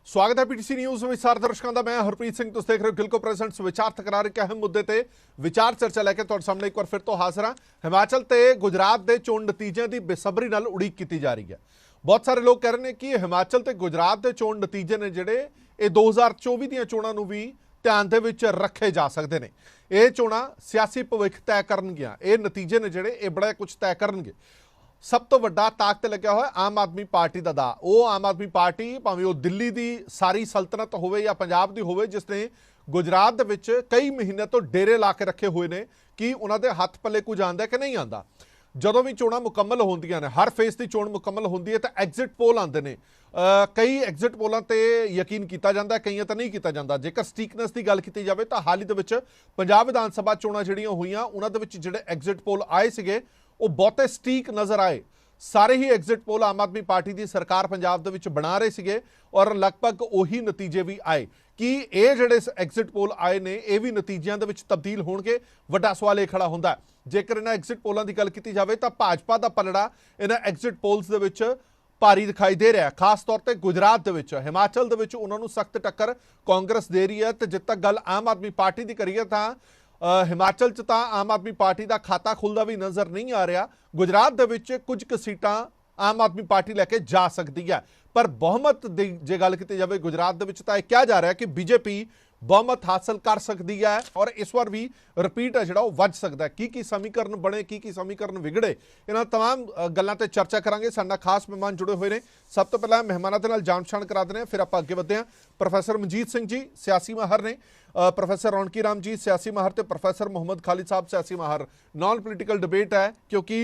स्वागत है PTC news विचार दर्शकों का। मैं हरप्रीत सिंह, तुम देख रहे हो गिलको प्रेजेंट्स विचार तकरार। एक अहम मुद्दे ते विचार चर्चा लैके तुहाडे सामने एक बार फिर तो हाजिर हाँ। हिमाचल ते गुजरात के चोण नतीजों की बेसब्री नाल उड़ीक की जा रही है। बहुत सारे लोग कह रहे हैं कि हिमाचल ते गुजरात के चोण नतीजे ने जिहड़े ये 2024 ਦੀਆਂ ਚੋਣਾਂ ਨੂੰ भी ध्यान ਦੇ ਵਿੱਚ रखे जा सकते हैं। ये चोणां सियासी भविख तय करनगियां, ये नतीजे ने जिहड़े ये बड़ा कुछ तय करनगे। सब तो वड्डा ताक ते लग्या होया आम आदमी पार्टी का दा। वो आम आदमी पार्टी भावें वो दिल्ली की सारी सल्तनत होवे या पंजाब की होवे, जिसने गुजरात दे विच कई महीने तो डेरे ला के रखे हुए ने कि उन्हां दे हत्थ पल्ले कुछ आंदा कि नहीं आंदा। ਜਦੋਂ भी चोणां मुकम्मल होंदियां ने, हर फेस की चोण मुकम्मल होंदी है तो एग्जिट पोल आते हैं। कई एग्जिट पोलों पर यकीन किया जाता है, कई तो नहीं किया जाता। जेकर स्टीकनेस की गल की जाए तो हाल ही दे पंजाब विधान सभा चोणां जिहड़ियां होईयां उन्हां दे विच जिहड़े एग्जिट पोल आए सीगे वो बहुते स्टीक नज़र आए। सारे ही एग्जिट पोल आम आदमी पार्टी की सरकार पंजाब दे विच बना रहे सीगे और लगभग उही नतीजे भी आए कि ये जिहड़े एग्जिट पोल आए ने ये भी नतीजिਆਂ ਦੇ ਵਿੱਚ तब्दील होणगे। ਵੱਡਾ सवाल ये खड़ा ਹੁੰਦਾ जेकर इन्हां एग्जिट पोलों की गल की जाए तो भाजपा का पलड़ा इन्हां एग्जिट पोल्स दे विच भारी दिखाई दे रहा है। खास तौर पर गुजरात दे विच, हिमाचल दे विच उन्होंने सख्त टक्कर कांग्रेस दे रही है। तो जित तक गल आम आदमी पार्टी की करिए तो हिमाचल च तां आम आदमी पार्टी का खाता खुलदा भी नज़र नहीं आ रहा। गुजरात दे विच कुछ क सीटां आम आदमी पार्टी लैके जा सकती है, पर बहुमत दी जे गल की जाए गुजरात दे विच तां इह कहा जा रहा है कि बीजेपी बहुमत हासिल कर सकती है और इस बार भी रिपीट है जो वज सकता है। की समीकरण बने, की समीकरण विगड़े, इन्हां तमाम गल्लां ते चर्चा करांगे। साडे नाल खास मेहमान जुड़े हुए हैं। सब तो पहला मेहमानां दे नाल जाण पछाण करा देने, फिर आपां अगे वधदे हां। प्रोफैसर मनजीत सिंह जी सियासी माहर ने, प्रोफैसर रौनकी राम जी सियासी माहर, तो प्रोफैसर मुहम्मद खालिद साहब सियासी माहर। नॉन पोलीटिकल डिबेट है क्योंकि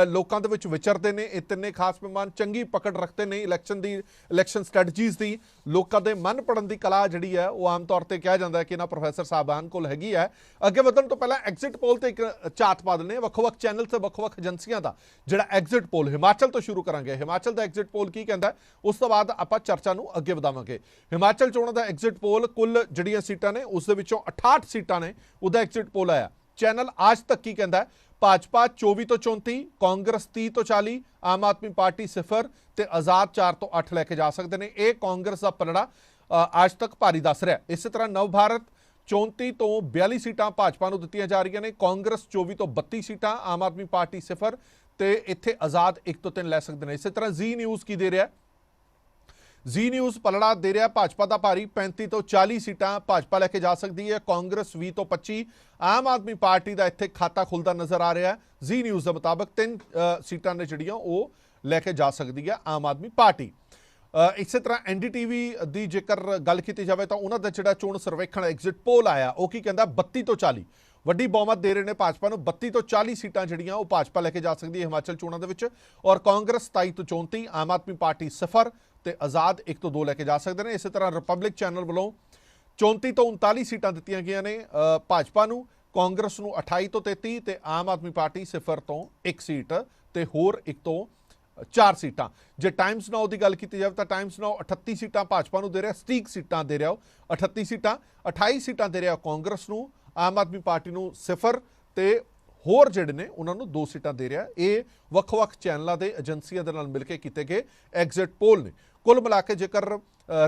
लोगों के विच विचरते हैं। ये तिन्ने खास मेहमान चंगी पकड़ रखते हैं इलैक्शन स्ट्रैटजीज़ की। लोगों के मन पढ़न की कला जी है वो आम तौर पर कहा जाता है कि इन्होंने प्रोफैसर साहबान को हैगी है। अगे वधन तो पहला एग्जिट पोल तो एक झात पा देने ਵੱਖ-ਵੱਖ चैनल से ਵੱਖ-ਵੱਖ एजेंसियां का जिहड़ा एग्जिट पोल हिमाचल तो शुरू करांगे। हिमाचल का एग्जिट पोल की कहता है, उस तो बाद आपां चर्चा नूं अगे वधावांगे। हिमाचल चोणां का एग्जिट पोल कुल जिहड़ियां सीटां ने उस दे विचों 68 सीटां ने उहदा एग्जिट पोल आया। चैनल आज तक की कहता है भाजपा 24 तो 34, कांग्रेस 30 तो 40, आम आदमी पार्टी 0 ते आज़ाद 4 तो 8 लैके जा सकते हैं। ये कांग्रेस का पलड़ा आज तक भारी दस रहा। इस तरह नव भारत 34 तो 42 सीटां भाजपा नूं दित्तियां जा रही ने, कांग्रेस 24 तो 32 सीटां, आम आदमी पार्टी 0 ते इत्थे आज़ाद 1 तो 3 लै सकते हैं। इस तरह जी न्यूज़ की दे रहा, जी न्यूज़ पलड़ा दे रहा भाजपा का भारी 35 तो 40 सीटां भाजपा लैके जा सकती है, कांग्रेस 20 तो 25, आम आदमी पार्टी का इत्थे खाता खुलता नज़र आ रहा है। जी न्यूज़ के मुताबिक 3 सीटां ने जिहड़ियां वो लैके जा सकती है आम आदमी पार्टी। इस तरह NDTV की जेकर गल की जाए तो उन्होंने जिहड़ा चोण सर्वेखण एग्जिट पोल आया वो की कहता 32 तो 40 वड्डी बहुमत दे रहे हैं भाजपा को। 32 तो 40 सीटां जिहड़ियां वो भाजपा लैके जा सकती है हिमाचल चोणां दे विच, और कांग्रेस 27 तो 34, आम आदमी पार्टी 0 ते आज़ाद 1 तो 2 लैके जा सकते हैं। इस तरह रिपब्लिक चैनल वालों 34 तो 39 सीटां दित्तियां गईयां ने भाजपा नूं, कांग्रेस नूं 28 तो 33 ते आम आदमी पार्टी 0 तो 1 सीट ते होर 1 तो 4 सीटां। जे टाइम्स नाउ की गल की जाए तो टाइम्स नाउ 38 सीटां भाजपा नूं दे रहा, स्टीक सीटां दे रहा 38 सीटां, 28 सीटां दे रहा कांग्रेस नूं, आम आदमी पार्टी नूं 0 ते होर जिहड़े ने उन्होंने 2 सीटां दे रहा। ये ਵੱਖ-ਵੱਖ चैनलों के एजेंसियों के नाल मिल के किए गए एग्जिट पोल ने। कुल मिला के जेकर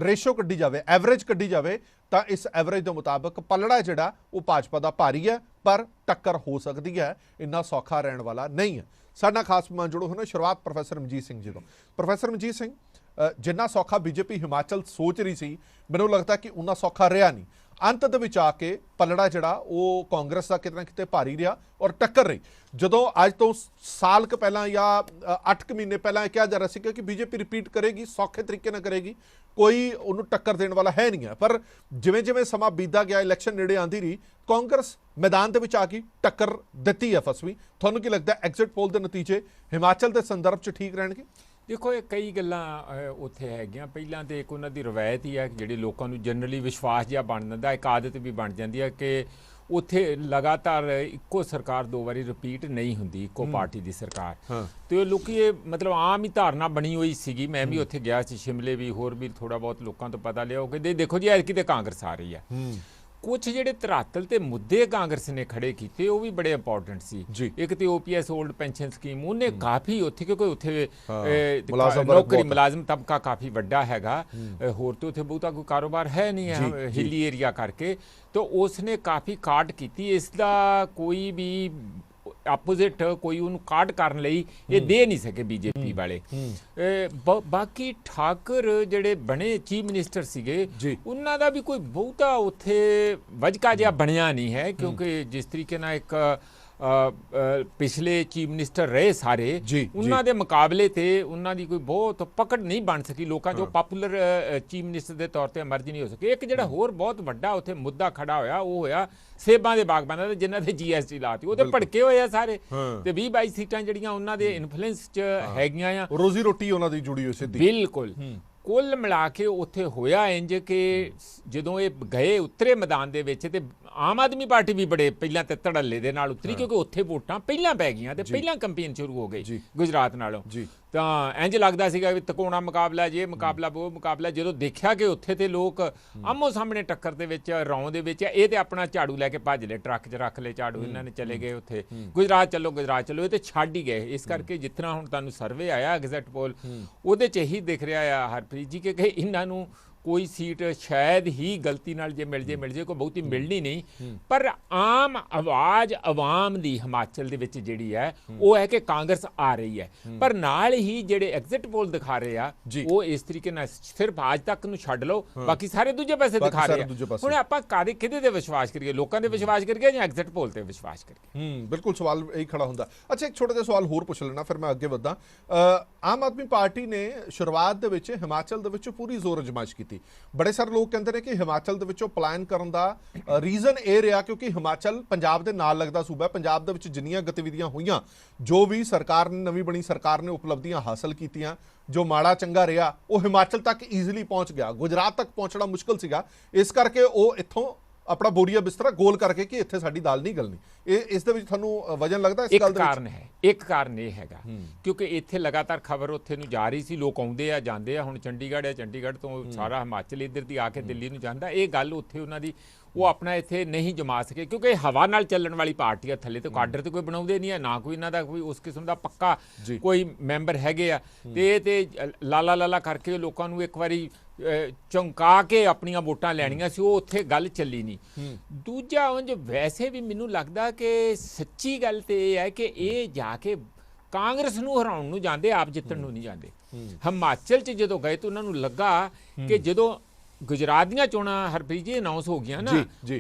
रेशो कड्ढी जाए, एवरेज कड्ढी जाए तो इस एवरेज के मुताबिक पलड़ा जिहड़ा वो भाजपा का भारी है, पर टक्कर हो सकती है, इन्ना सौखा रहने वाला नहीं है। साडा खास मेहमान जुड़े हुए शुरुआत प्रोफैसर मनजीत सिंह जी तो। प्रोफैसर मनजीत सिंह, जिन्ना सौखा बीजेपी हिमाचल सोच रही सी, मैनूं लगता कि उन्ना सौखा रहा नहीं। अंत दे विच आके पलड़ा जिहड़ा वो कांग्रेस का किते ना किते भारी रहा और टक्कर रही। जदों अज तो साल क पहला या 8 महीने पहला कहा जा रहा है कि बीजेपी रिपीट करेगी, सौखे तरीके नाल करेगी, कोई उन्होंने टक्कर देने वाला है नहीं है। पर जिवें जिवें समा बीतदा गया, इलैक्शन नेड़े आती रही, कांग्रेस मैदान के आ गई, टक्कर दित्ती है फसवी। तुहानूं की लगता है एग्जिट पोल के नतीजे हिमाचल के संदर्भ च ठीक रहणगे? देखो ये कई गल्लां उत्थे हैगियां। पहलां तो एक उन्हां दी रवायत ही है कि जिहड़े लोकां नूं जनरली विश्वास जिहा बन जांदा, एक आदत भी बन जाती है कि उत्थे लगातार इक्को सरकार 2 बारी रिपीट नहीं हुंदी, इक्को पार्टी की सरकार। तो लोग ये मतलब आम ही धारणा बनी हुई सीगी। मैं भी उत्थे गया सी, शिमले भी, होर भी थोड़ा बहुत लोगों तो पता लिया कि देखो जी ऐतकी ते कांग्रेस आ रही है। ਕੁਝ ਜਿਹੜੇ ਧਰਾਤਲ ਤੇ ਮੁੱਦੇ ਕਾਂਗਰਸ ਨੇ ਖੜੇ ਕੀਤੇ ਉਹ ਵੀ ਬੜੇ ਇੰਪੋਰਟੈਂਟ ਸੀ। ਇੱਕ ਤੇ OPS 올ਡ ਪੈਨਸ਼ਨ ਸਕੀਮ, ਉਹਨੇ ਕਾਫੀ ਉੱਥੇ, ਕਿਉਂਕਿ ਉੱਥੇ ਨੌਕਰੀ ਮੁਲਾਜ਼ਮ ਤਬਕਾ ਕਾਫੀ ਵੱਡਾ ਹੈਗਾ, ਹੋਰ ਤੇ ਉੱਥੇ ਬਹੁਤਾ ਕੋਈ ਕਾਰੋਬਾਰ ਹੈ ਨਹੀਂ ਹੈ ਹਿੱਲੀ ਏਰੀਆ ਕਰਕੇ, ਤਾਂ ਉਸਨੇ ਕਾਫੀ ਕਾਟ ਕੀਤੀ। ਇਸ ਦਾ ਕੋਈ ਵੀ ਆਪੋਜ਼ਿਟ ਕੋਈ ਉਹਨੂੰ ਕਾਟ ਕਰਨ ਲਈ ਇਹ ਦੇ ਨਹੀਂ ਸਕੇ ਬੀਜੇਪੀ ਵਾਲੇ। ਬਾਕੀ ਠਾਕਰ ਜਿਹੜੇ ਬਣੇ ਚੀਫ ਮਿਨਿਸਟਰ ਸੀਗੇ, ਉਹਨਾਂ ਦਾ ਵੀ ਕੋਈ ਬਹੁਤਾ ਉੱਥੇ ਵਜਕਾ ਜਿਹਾ ਬਣਿਆ ਨਹੀਂ ਹੈ, ਕਿਉਂਕਿ ਜਿਸ ਤਰੀਕੇ ਨਾਲ ਇੱਕ ਪਿਛਲੇ ਚੀਫ ਮਿਨਿਸਟਰ ਰਹੇ ਸਾਰੇ, ਉਹਨਾਂ ਦੇ ਮੁਕਾਬਲੇ ਤੇ ਉਹਨਾਂ ਦੀ ਕੋਈ ਬਹੁਤ ਪਕੜ ਨਹੀਂ ਬਣ ਸਕੀ, ਲੋਕਾਂ 'ਚੋਂ ਪਾਪੂਲਰ ਚੀਫ ਮਿਨਿਸਟਰ ਦੇ ਤੌਰ ਤੇ ਐਮਰਜ ਨਹੀਂ ਹੋ ਸਕੇ। ਇੱਕ ਜਿਹੜਾ ਹੋਰ ਬਹੁਤ ਵੱਡਾ ਉੱਥੇ ਮੁੱਦਾ ਖੜਾ ਹੋਇਆ ਉਹ ਹੋਇਆ ਸੇਬਾਂ ਦੇ ਬਾਗਬਾਨਾਂ ਦਾ, ਜਿਨ੍ਹਾਂ ਦੇ GST ਲਾਤੀ, ਉਹਦੇ ਭੜਕੇ ਹੋਏ ਆ ਸਾਰੇ, ਤੇ 20-22 ਸੀਟਾਂ ਜਿਹੜੀਆਂ ਉਹਨਾਂ ਦੇ ਇਨਫਲੂਐਂਸ 'ਚ ਹੈਗੀਆਂ ਆ, ਰੋਜ਼ੀ ਰੋਟੀ ਉਹਨਾਂ ਦੀ ਜੁੜੀ ਹੋਈ ਸਿੱਧੀ। ਬਿਲਕੁਲ ਕੁੱਲ ਮਿਲਾ ਕੇ ਉੱਥੇ ਹੋਇਆ ਇੰਜ ਕਿ ਜਦੋਂ ਇਹ ਗਏ ਉਤਰੇ ਮੈਦਾਨ ਦੇ ਵਿੱਚ, ਤੇ ਆਮ ਆਦਮੀ ਪਾਰਟੀ ਵੀ ਬੜੇ ਪਹਿਲਾਂ ਤੇ ਧੜੱਲੇ ਦੇ ਨਾਲ ਉਤਰੀ, ਕਿਉਂਕਿ ਉੱਥੇ ਵੋਟਾਂ ਪਹਿਲਾਂ ਪੈ ਗਈਆਂ ਤੇ ਪਹਿਲਾਂ ਕੰਪੇਨ ਸ਼ੁਰੂ ਹੋ ਗਈ ਗੁਜਰਾਤ ਨਾਲੋਂ, ਤਾਂ ਇੰਜ ਲੱਗਦਾ ਸੀਗਾ ਵੀ ਤਕੋਣਾ ਮੁਕਾਬਲਾ, ਜੇ ਮੁਕਾਬਲਾ ਉਹ ਮੁਕਾਬਲਾ। ਜਦੋਂ ਦੇਖਿਆ ਕਿ ਉੱਥੇ ਤੇ ਲੋਕ ਆਮੋ ਸਾਹਮਣੇ ਟੱਕਰ ਦੇ ਵਿੱਚ, ਰੌਂ ਦੇ ਵਿੱਚ, ਇਹ ਤੇ ਆਪਣਾ ਝਾੜੂ ਲੈ ਕੇ ਭੱਜ ਲਏ, ਟਰੱਕ 'ਚ ਰੱਖ ਲਏ ਝਾੜੂ, ਇਹਨਾਂ ਨੇ ਚਲੇ ਗਏ ਉੱਥੇ ਗੁਜਰਾਤ ਚਲੋ ਗੁਜਰਾਤ ਚਲੋ, ਇਹ ਤੇ ਛੱਡ ਹੀ ਗਏ। ਇਸ ਕਰਕੇ ਜਿਸ ਤਰ੍ਹਾਂ ਹੁਣ ਤੁਹਾਨੂੰ ਸਰਵੇ ਆਇਆ ਐਗਜ਼ੈਕਟ ਪੋਲ, ਉਹਦੇ 'ਚ ਇਹੀ ਦਿਖ ਰਿਹਾ ਆ ਹਰਪ੍ਰੀਤ ਜੀ ਕਿ ਇਹਨਾਂ ਨੂੰ ਕੋਈ ਸੀਟ ਸ਼ਾਇਦ ਹੀ ਗਲਤੀ ਨਾਲ ਜੇ ਮਿਲ ਜੇ, ਕੋਈ ਬਹੁਤੀ ਮਿਲਣੀ ਨਹੀਂ, ਪਰ ਆਮ ਆਵਾਜ਼ ਆਵਾਮ ਦੀ ਹਿਮਾਚਲ ਦੇ ਵਿੱਚ ਜਿਹੜੀ ਹੈ ਉਹ ਹੈ ਕਿ ਕਾਂਗਰਸ ਆ ਰਹੀ ਹੈ। ਪਰ ਨਾਲ ਹੀ ਜਿਹੜੇ ਐਗਜ਼ਿਟ ਪੋਲ ਦਿਖਾ ਰਹੇ ਆ ਉਹ ਇਸ ਤਰੀਕੇ ਨਾਲ ਸਿਰਫ ਅੱਜ ਤੱਕ ਨੂੰ ਛੱਡ ਲਓ, ਬਾਕੀ ਸਾਰੇ ਦੂਜੇ ਪਾਸੇ ਦਿਖਾ ਰਹੇ ਆ। ਹੁਣ ਆਪਾਂ ਕਿਹਦੇ ਤੇ ਵਿਸ਼ਵਾਸ ਕਰੀਏ, ਲੋਕਾਂ ਦੇ ਵਿਸ਼ਵਾਸ ਕਰੀਏ ਜਾਂ ਐਗਜ਼ਿਟ ਪੋਲ ਤੇ ਵਿਸ਼ਵਾਸ ਕਰੀਏ? ਬਿਲਕੁਲ ਸਵਾਲ ਇਹੀ ਖੜਾ ਹੁੰਦਾ। ਅੱਛਾ, ਇੱਕ ਛੋਟਾ ਜਿਹਾ ਸਵਾਲ ਹੋਰ ਪੁੱਛ ਲੈਣਾ, ਫਿਰ ਮੈਂ ਅੱਗੇ ਵਧਾਂ। ਆਮ ਆਦਮੀ ਪਾਰਟੀ ਨੇ ਸ਼ੁਰੂਆਤ ਦੇ ਵਿੱਚ ਹਿਮਾਚਲ ਦੇ ਵਿੱਚ ਪੂਰੀ ਜ਼ੋਰ ਅਜ਼ਮਾਇਸ਼ ਕੀਤੀ। ਬੜੇ ਸਾਰੇ ਲੋਕ ਕਹਿੰਦੇ ਨੇ ਕਿ ਹਿਮਾਚਲ ਦੇ ਵਿੱਚੋਂ ਪਲਾਨ ਕਰਨ ਦਾ ਰੀਜ਼ਨ ਇਹ ਰਿਹਾ ਕਿਉਂਕਿ ਹਿਮਾਚਲ ਪੰਜਾਬ ਦੇ ਨਾਲ ਲੱਗਦਾ ਸੂਬਾ ਹੈ। ਪੰਜਾਬ ਦੇ ਵਿੱਚ ਜਿੰਨੀਆਂ ਗਤੀਵਿਧੀਆਂ ਹੋਈਆਂ, ਜੋ ਵੀ ਸਰਕਾਰ ਨੇ, ਨਵੀਂ ਬਣੀ ਸਰਕਾਰ ਨੇ ਉਪਲਬਧੀਆਂ ਹਾਸਲ ਕੀਤੀਆਂ, ਜੋ ਮਾੜਾ ਚੰਗਾ ਰਿਹਾ ਉਹ ਹਿਮਾਚਲ ਤੱਕ ਈਜ਼ੀਲੀ ਪਹੁੰਚ ਗਿਆ। ਗੁਜਰਾਤ ਤੱਕ ਪਹੁੰਚਣਾ ਮੁਸ਼ਕਲ ਸੀਗਾ, ਇਸ ਕਰਕੇ ਉਹ ਇੱਥੋਂ ਆਪਣਾ ਬੋਰੀਆ ਬਿਸਤਰਾ ਗੋਲ ਕਰਕੇ ਕਿ ਇੱਥੇ ਸਾਡੀ ਦਾਲ ਨਹੀਂ ਗਲਣੀ। ਇਸ ਦੇ ਵਿੱਚ ਤੁਹਾਨੂੰ ਵਜਨ ਲੱਗਦਾ ਇਸ ਗੱਲ ਦੇ ਵਿੱਚ? ਇੱਕ ਕਾਰਨ ਇਹ ਹੈਗਾ ਕਿਉਂਕਿ ਇੱਥੇ ਲਗਾਤਾਰ ਖਬਰ ਉੱਥੇ ਨੂੰ ਜਾ ਰਹੀ ਸੀ, ਲੋਕ ਆਉਂਦੇ ਆ ਜਾਂਦੇ ਆ। ਹੁਣ ਚੰਡੀਗੜ੍ਹ ਹੈ, ਚੰਡੀਗੜ੍ਹ ਤੋਂ ਸਾਰਾ ਹਿਮਾਚਲ ਇੱਧਰ ਦੀ ਆ ਕੇ ਦਿੱਲੀ ਨੂੰ ਜਾਂਦਾ। ਇਹ ਗੱਲ ਉੱਥੇ ਉਹਨਾਂ ਦੀ ਉਹ ਆਪਣਾ ਇੱਥੇ ਨਹੀਂ ਜਮਾ ਸਕੇ ਕਿਉਂਕਿ ਹਵਾ ਨਾਲ ਚੱਲਣ ਵਾਲੀ ਪਾਰਟੀ ਆ, ਥੱਲੇ ਤੋਂ ਕਾਡਰ ਤੇ ਕੋਈ ਬਣਾਉਂਦੇ ਨਹੀਂ ਆ, ਨਾ ਕੋਈ ਇਹਨਾਂ ਦਾ ਕੋਈ ਉਸ ਕਿਸਮ ਦਾ ਪੱਕਾ ਕੋਈ ਮੈਂਬਰ ਹੈਗੇ ਆ, ਤੇ ਇਹ ਤੇ ਲਾਲਾ ਕਰਕੇ ਲੋਕਾਂ ਨੂੰ ਇੱਕ ਵਾਰੀ ਚੌਂਕਾ ਕੇ ਆਪਣੀਆਂ ਵੋਟਾਂ ਲੈਣੀਆਂ ਸੀ, ਉਹ ਉੱਥੇ ਗੱਲ ਚੱਲੀ ਨਹੀਂ। ਦੂਜਾ ਉਂਝ ਵੈਸੇ ਵੀ ਮੈਨੂੰ ਲੱਗਦਾ ਕਿ ਸੱਚੀ ਗੱਲ ਤੇ ਇਹ ਹੈ ਕਿ ਇਹ ਜਾ ਕੇ ਕਾਂਗਰਸ ਨੂੰ ਹਰਾਉਣ ਨੂੰ ਜਾਂਦੇ, ਆਪ ਜਿੱਤਣ ਨੂੰ ਨਹੀਂ ਜਾਂਦੇ। ਹਿਮਾਚਲ 'ਚ ਜਦੋਂ ਗਏ ਤਾਂ ਉਹਨਾਂ ਨੂੰ ਲੱਗਾ ਕਿ ਜਦੋਂ ਗੁਜਰਾਤ ਦੀਆਂ ਚੋਣਾਂ ਹਰਪ੍ਰੀਤ ਜੀ ਅਨਾਉਂਸ ਹੋ ਗਈਆਂ ਨਾ,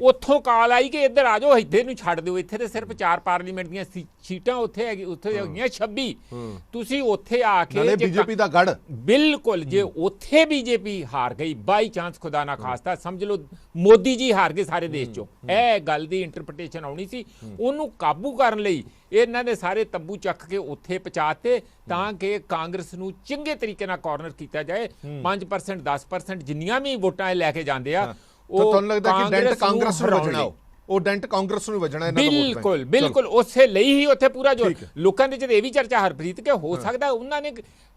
ਉੱਥੋਂ ਕਾਲ ਆਈ ਕਿ ਇੱਧਰ ਆ ਜਾਓ, ਇੱਥੇ ਨੂੰ ਛੱਡ ਦਿਓ, ਇੱਥੇ ਤੇ ਸਿਰਫ 4 ਪਾਰਲੀਮੈਂਟ ਦੀਆਂ ਸੀਟਾਂ ਉੱਥੇ ਹੈਗੀਆਂ 26। ਤੁਸੀਂ ਉੱਥੇ ਆ ਕੇ ਬੀਜੇਪੀ ਦਾ ਗੜ, ਬਿਲਕੁਲ ਜੇ ਉੱਥੇ ਬੀਜੇਪੀ ਹਾਰ ਗਈ, ਬਾਈ ਚਾਂਸ ਖੁਦਾ ਨਾ ਖਾਸਤਾ ਸਮਝ ਲਓ ਮੋਦੀ ਜੀ ਹਾਰ ਗਏ ਸਾਰੇ ਦੇਸ਼ ਚੋਂ, ਇਹ ਗੱਲ ਦੀ ਇੰਟਰਪ੍ਰੀਟੇਸ਼ਨ ਆਉਣੀ ਸੀ। ਉਹਨੂੰ ਕਾਬੂ ਕਰਨ ਲਈ ਇਹਨਾਂ ਨੇ ਸਾਰੇ ਤੰਬੂ ਚੱਕ ਕੇ ਉੱਥੇ ਪਹੁੰਚਾਤੇ ਤਾਂ ਕਿ ਕਾਂਗਰਸ ਨੂੰ ਚੰਗੇ ਤਰੀਕੇ ਨਾਲ ਕਾਰਨਰ ਕੀਤਾ ਜਾਏ। 5% 10% ਜਿੰਨੀਆਂ ਵੀ ਵੋਟਾਂ ਲੈ ਕੇ ਜਾਂਦੇ ਆ, ਉਹ ਤੁਹਾਨੂੰ ਲੱਗਦਾ ਕਿ ਡੈਂਟ ਕਾਂਗਰਸ ਨੂੰ ਵੱਜਣਾ, ਉਹ ਡੈਂਟ ਕਾਂਗਰਸ ਨੂੰ ਵੱਜਣਾ ਇਹਨਾਂ ਦਾ। ਬਿਲਕੁਲ ਉਸੇ ਲਈ ਹੀ ਉੱਥੇ ਪੂਰਾ ਜੋ ਲੋਕਾਂ ਦੇ ਚ ਇਹ ਵੀ ਚਰਚਾ ਹਰਪ੍ਰੀਤ ਕਿ ਹੋ ਸਕਦਾ ਉਹਨਾਂ ਨੇ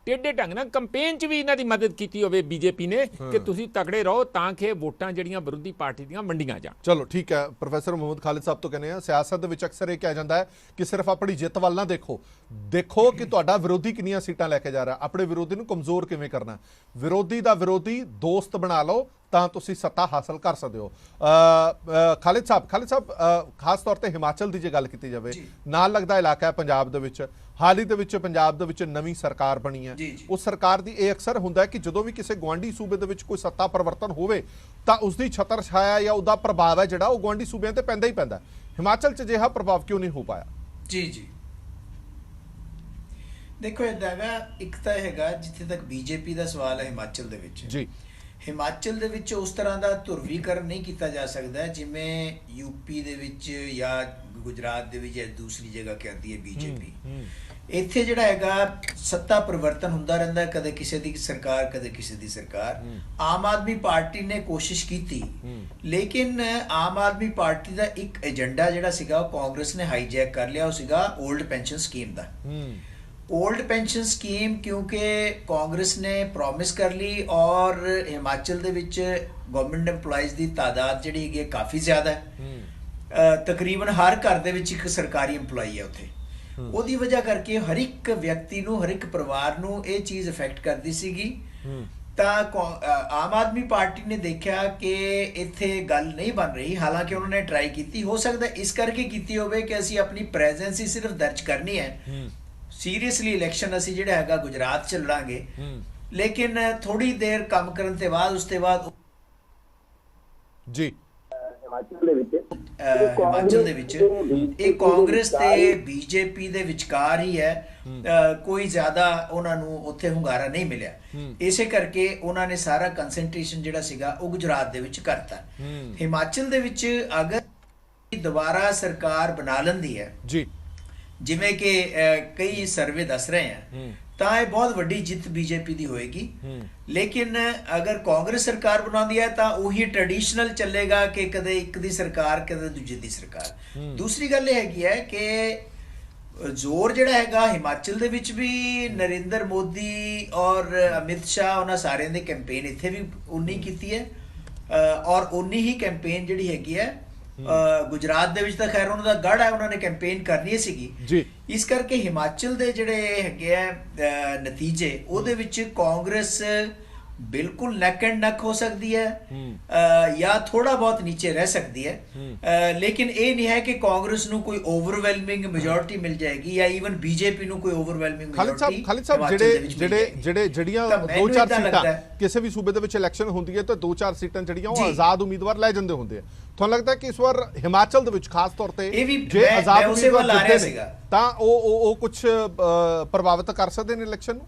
ਟੇਢੇ ਢੰਗ ਨਾਲ ਕੰਪੇਨ 'ਚ ਵੀ ਇਹਨਾਂ ਦੀ ਮਦਦ ਕੀਤੀ ਹੋਵੇ ਬੀਜੇਪੀ ਨੇ ਕਿ ਤੁਸੀਂ ਤਕੜੇ ਰਹੋ ਤਾਂ ਕਿ ਵੋਟਾਂ ਜਿਹੜੀਆਂ ਵਿਰੋਧੀ ਪਾਰਟੀ ਦੀਆਂ ਵੰਡੀਆਂ ਜਾਣ। ਚਲੋ ਠੀਕ ਹੈ, ਪ੍ਰੋਫੈਸਰ ਮੁਹੰਮਦ ਖਾਲਿਦ ਸਾਹਿਬ ਤੋਂ ਕਹਿੰਦੇ ਆ ਸਿਆਸਤ ਦੇ ਵਿੱਚ ਅਕਸਰ ਇਹ ਕਿਹਾ ਜਾਂਦਾ ਹੈ ਕਿ ਸਿਰਫ ਆਪਣੀ ਜਿੱਤ ਵੱਲ ਨਾ ਦੇਖੋ ਕਿ ਤੁਹਾਡਾ ਵਿਰੋਧੀ ਕਿੰਨੀਆਂ ਸੀਟਾਂ ਲੈ ਕੇ ਜਾ ਰਿਹਾ, ਆਪਣੇ ਵਿਰੋਧੀ ਨੂੰ ਕਮਜ਼ੋਰ ਕਿਵੇਂ ਕਰਨਾ। ਵਿਰੋਧੀ ਦਾ ਵਿਰੋਧੀ ਦੋਸਤ ਬਣਾ ਲਓ ਤਾਂ ਤੁਸੀਂ ਸੱਤਾ ਹਾਸਲ ਕਰ ਸਕਦੇ ਹੋ। ਖਾਲਿਦ ਸਾਹਿਬ ਖਾਸ ਤੌਰ ਤੇ ਹਿਮਾਚਲ ਦੀ ਜੇ ਗੱਲ ਕੀਤੀ ਜਾਵੇ, ਨਾਲ ਲੱਗਦਾ ਇਲਾਕਾ ਹੈ ਪੰਜਾਬ ਦੇ ਵਿੱਚ, ਹਾਲ ਹੀ ਦੇ ਵਿੱਚ ਪੰਜਾਬ ਦੇ ਵਿੱਚ ਨਵੀਂ ਸਰਕਾਰ ਬਣੀ ਹੈ। ਉਸ ਸਰਕਾਰ ਦੀ ਇਹ ਅਕਸਰ ਹੁੰਦਾ ਹੈ ਕਿ ਜਦੋਂ ਵੀ ਕਿਸੇ ਗੁਆਂਢੀ ਸੂਬੇ ਦੇ ਵਿੱਚ ਕੋਈ ਸੱਤਾ ਪਰਿਵਰਤਨ ਹੋਵੇ ਤਾਂ ਉਸਦੀ ਛਤਰ ਛਾਇਆ ਜਾਂ ਉਹਦਾ ਪ੍ਰਭਾਵ ਹੈ ਜਿਹੜਾ ਉਹ ਗੁਆਂਢੀ ਸੂਬਿਆਂ ਤੇ ਪੈਂਦਾ ਹੀ ਪੈਂਦਾ। ਹਿਮਾਚਲ 'ਚ ਅਜਿਹਾ ਪ੍ਰਭਾਵ ਕਿਉਂ ਨਹੀਂ ਹੋ ਪਾਇਆ? ਜੀ ਦੇਖੋ ਇਦਾਂ ਹੈਗਾ, ਇੱਕ ਤਾਂ ਹੈਗਾ ਜਿੱਥੇ ਤੱਕ ਬੀਜੇਪੀ ਦਾ ਸਵਾਲ ਹੈ ਹਿਮਾਚਲ ਦੇ ਵਿੱਚ, ਹਿਮਾਚਲ ਦੇ ਵਿੱਚ ਉਸ ਤਰ੍ਹਾਂ ਦਾ ਧੁਰਵੀਕਰਨ ਨਹੀਂ ਕੀਤਾ ਜਾ ਸਕਦਾ ਜਿਵੇਂ ਯੂਪੀ ਦੇ ਵਿੱਚ ਜਾਂ ਗੁਜਰਾਤ ਦੇ ਵਿੱਚ ਜਾਂ ਦੂਸਰੀ ਜਗ੍ਹਾ ਕਰਦੀ ਹੈ ਬੀਜੇਪੀ। ਇੱਥੇ ਜਿਹੜਾ ਹੈਗਾ ਸੱਤਾ ਪਰਿਵਰਤਨ ਹੁੰਦਾ ਰਹਿੰਦਾ, ਕਦੇ ਕਿਸੇ ਦੀ ਸਰਕਾਰ ਕਦੇ ਕਿਸੇ ਦੀ ਸਰਕਾਰ। ਆਮ ਆਦਮੀ ਪਾਰਟੀ ਨੇ ਕੋਸ਼ਿਸ਼ ਕੀਤੀ, ਲੇਕਿਨ ਆਮ ਆਦਮੀ ਪਾਰਟੀ ਦਾ ਇੱਕ ਏਜੰਡਾ ਜਿਹੜਾ ਸੀਗਾ ਉਹ ਕਾਂਗਰਸ ਨੇ ਹਾਈਜੈਕ ਕਰ ਲਿਆ, ਉਹ ਸੀਗਾ 올ਡ ਪੈਨਸ਼ਨ ਸਕੀਮ ਦਾ। ओल्ड पेंशन स्कीम क्योंकि कांग्रेस ने प्रॉमिस कर ली और हिमाचल ਦੇ ਵਿੱਚ ਗਵਰਨਮੈਂਟ EMPLOYEES ਦੀ ਤਾਦਾਦ ਜਿਹੜੀ ਹੈਗੀ ਕਾਫੀ ਜ਼ਿਆਦਾ ਹੈ। ਤਕਰੀਬਨ ਹਰ ਘਰ ਦੇ ਵਿੱਚ ਇੱਕ ਸਰਕਾਰੀ EMPLOYEE ਹੈ ਉੱਥੇ। ਉਹਦੀ ਵਜ੍ਹਾ ਕਰਕੇ ਹਰ ਇੱਕ ਵਿਅਕਤੀ ਨੂੰ, ਹਰ ਇੱਕ ਪਰਿਵਾਰ ਨੂੰ ਇਹ ਚੀਜ਼ ਇਫੈਕਟ ਕਰਦੀ ਸੀਗੀ। ਤਾਂ ਆਮ ਆਦਮੀ ਪਾਰਟੀ ਨੇ ਦੇਖਿਆ ਕਿ ਇੱਥੇ ਗੱਲ ਨਹੀਂ ਬਣ ਰਹੀ, ਹਾਲਾਂਕਿ ਉਹਨਾਂ ਨੇ ਟਰਾਈ ਕੀਤੀ। ਹੋ ਸਕਦਾ ਇਸ ਕਰਕੇ ਕੀਤੀ ਹੋਵੇ ਕਿ ਅਸੀਂ ਆਪਣੀ ਪ੍ਰੈਜ਼ੈਂਸ ਹੀ ਸਿਰਫ ਦਰਜ ਕਰਨੀ ਹੈ। ਸੀਰੀਅਸਲੀ ਇਲੈਕਸ਼ਨ ਅਸੀਂ ਜਿਹੜਾ ਹੈਗਾ ਗੁਜਰਾਤ ਚ ਲੜਾਂਗੇ, ਲੇਕਿਨ ਥੋੜੀ ਦੇਰ ਕੰਮ ਕਰਨ ਤੋਂ ਬਾਅਦ ਉਸ ਤੋਂ ਬਾਅਦ ਜੀ ਹਿਮਾਚਲ ਦੇ ਵਿੱਚ ਇਹ ਕਾਂਗਰਸ ਤੇ ਬੀਜੇਪੀ ਦੇ ਵਿਚਕਾਰ ਹੀ ਹੈ। ਕੋਈ ਜ਼ਿਆਦਾ ਉਹਨਾਂ ਨੂੰ ਉੱਥੇ ਹੁੰਗਾਰਾ ਨਹੀਂ ਮਿਲਿਆ, ਇਸੇ ਕਰਕੇ ਉਹਨਾਂ ਨੇ ਸਾਰਾ ਕਨਸੈਂਟਰੇਸ਼ਨ ਜਿਹੜਾ ਸੀਗਾ ਉਹ ਗੁਜਰਾਤ ਦੇ ਵਿੱਚ ਕਰਤਾ। ਹਿਮਾਚਲ ਦੇ ਵਿੱਚ ਅਗਰ ਦੁਬਾਰਾ ਸਰਕਾਰ ਬਣਾ ਲੈਂਦੀ ਹੈ ਜੀ, ਜਿਵੇਂ ਕਿ ਕਈ ਸਰਵੇ ਦੱਸ ਰਹੇ ਆ, ਤਾਂ ਇਹ ਬਹੁਤ ਵੱਡੀ ਜਿੱਤ ਬੀਜੇਪੀ ਦੀ ਹੋਏਗੀ। ਲੇਕਿਨ ਅਗਰ ਕਾਂਗਰਸ ਸਰਕਾਰ ਬਣਾਉਂਦੀ ਹੈ ਤਾਂ ਉਹੀ ਟ੍ਰੈਡੀਸ਼ਨਲ ਚੱਲੇਗਾ ਕਿ ਕਦੇ ਇੱਕ ਦੀ ਸਰਕਾਰ ਕਦੇ ਦੂਜੇ ਦੀ ਸਰਕਾਰ। ਦੂਸਰੀ ਗੱਲ ਇਹ ਹੈਗੀ ਹੈ ਕਿ ਜ਼ੋਰ ਜਿਹੜਾ ਹੈਗਾ ਹਿਮਾਚਲ ਦੇ ਵਿੱਚ ਵੀ ਨਰਿੰਦਰ ਮੋਦੀ ਔਰ ਅਮਿਤ ਸ਼ਾਹ ਉਹਨਾਂ ਸਾਰਿਆਂ ਦੇ ਕੈਂਪੇਨ ਇੱਥੇ ਵੀ ਉਨੀ ਕੀਤੀ ਹੈ ਔਰ ਉਨੀ ਹੀ ਕੈਂਪੇਨ ਜਿਹੜੀ ਹੈਗੀ ਹੈ ਗੁਜਰਾਤ ਦੇ ਵਿੱਚ ਤਾਂ ਖੈਰ ਉਹਨਾਂ ਦਾ ਗੜ ਹੈ, ਉਹਨਾਂ ਨੇ ਕੈਂਪੇਨ ਕਰਨੀ ਸੀਗੀ ਜੀ। ਇਸ ਕਰਕੇ ਹਿਮਾਚਲ ਦੇ ਜਿਹੜੇ ਹੈਗੇ ਆ ਨਤੀਜੇ ਉਹਦੇ ਵਿੱਚ ਕਾਂਗਰਸ ਬਿਲਕੁਲ ਨੈਕ ਐਂਡ ਨੈਕ ਹੋ ਸਕਦੀ ਹੈ ਜਾਂ ਥੋੜਾ ਬਹੁਤ ਨੀਚੇ ਰਹਿ ਸਕਦੀ ਹੈ। ਲੇਕਿਨ ਇਹ ਨਹੀਂ ਹੈ ਕਿ ਕਾਂਗਰਸ ਨੂੰ ਕੋਈ ਓਵਰਵੈਲਮਿੰਗ ਮੈਜੋਰਿਟੀ ਮਿਲ ਜਾਏਗੀ ਜਾਂ ਈਵਨ ਬੀਜੇਪੀ ਨੂੰ ਕੋਈ ਓਵਰਵੈਲਮਿੰਗ ਮੈਜੋਰਿਟੀ। ਖਾਲਿਦ ਸਾਹਿਬ ਜਿਹੜੀਆਂ 2-4 ਸੀਟਾਂ ਕਿਸੇ ਵੀ ਸੂਬੇ ਦੇ ਵਿੱਚ ਇਲੈਕਸ਼ਨ ਹੁੰਦੀ ਹੈ ਤਾਂ 2-4 ਸੀਟਾਂ ਜਿਹੜੀਆਂ ਉਹ ਆਜ਼ਾਦ ਉਮੀਦਵਾਰ ਲੈ ਜਾਂਦੇ ਹੁੰਦੇ ਆ। ਤੁਹਾਨੂੰ ਲੱਗਦਾ ਕਿ ਇਸ ਵਾਰ ਹਿਮਾਚਲ ਦੇ ਵਿੱਚ ਖਾਸ ਤੌਰ ਤੇ ਜੇ ਆਜ਼ਾਦ ਉਮੀਦਵਾਰ ਜਿੱਤਦੇ ਨੇ ਤਾਂ ਉਹ ਕੁਝ ਪ੍ਰਭਾਵਿਤ ਕਰ ਸਕਦੇ ਨੇ ਇਲੈਕਸ਼ਨ ਨੂੰ?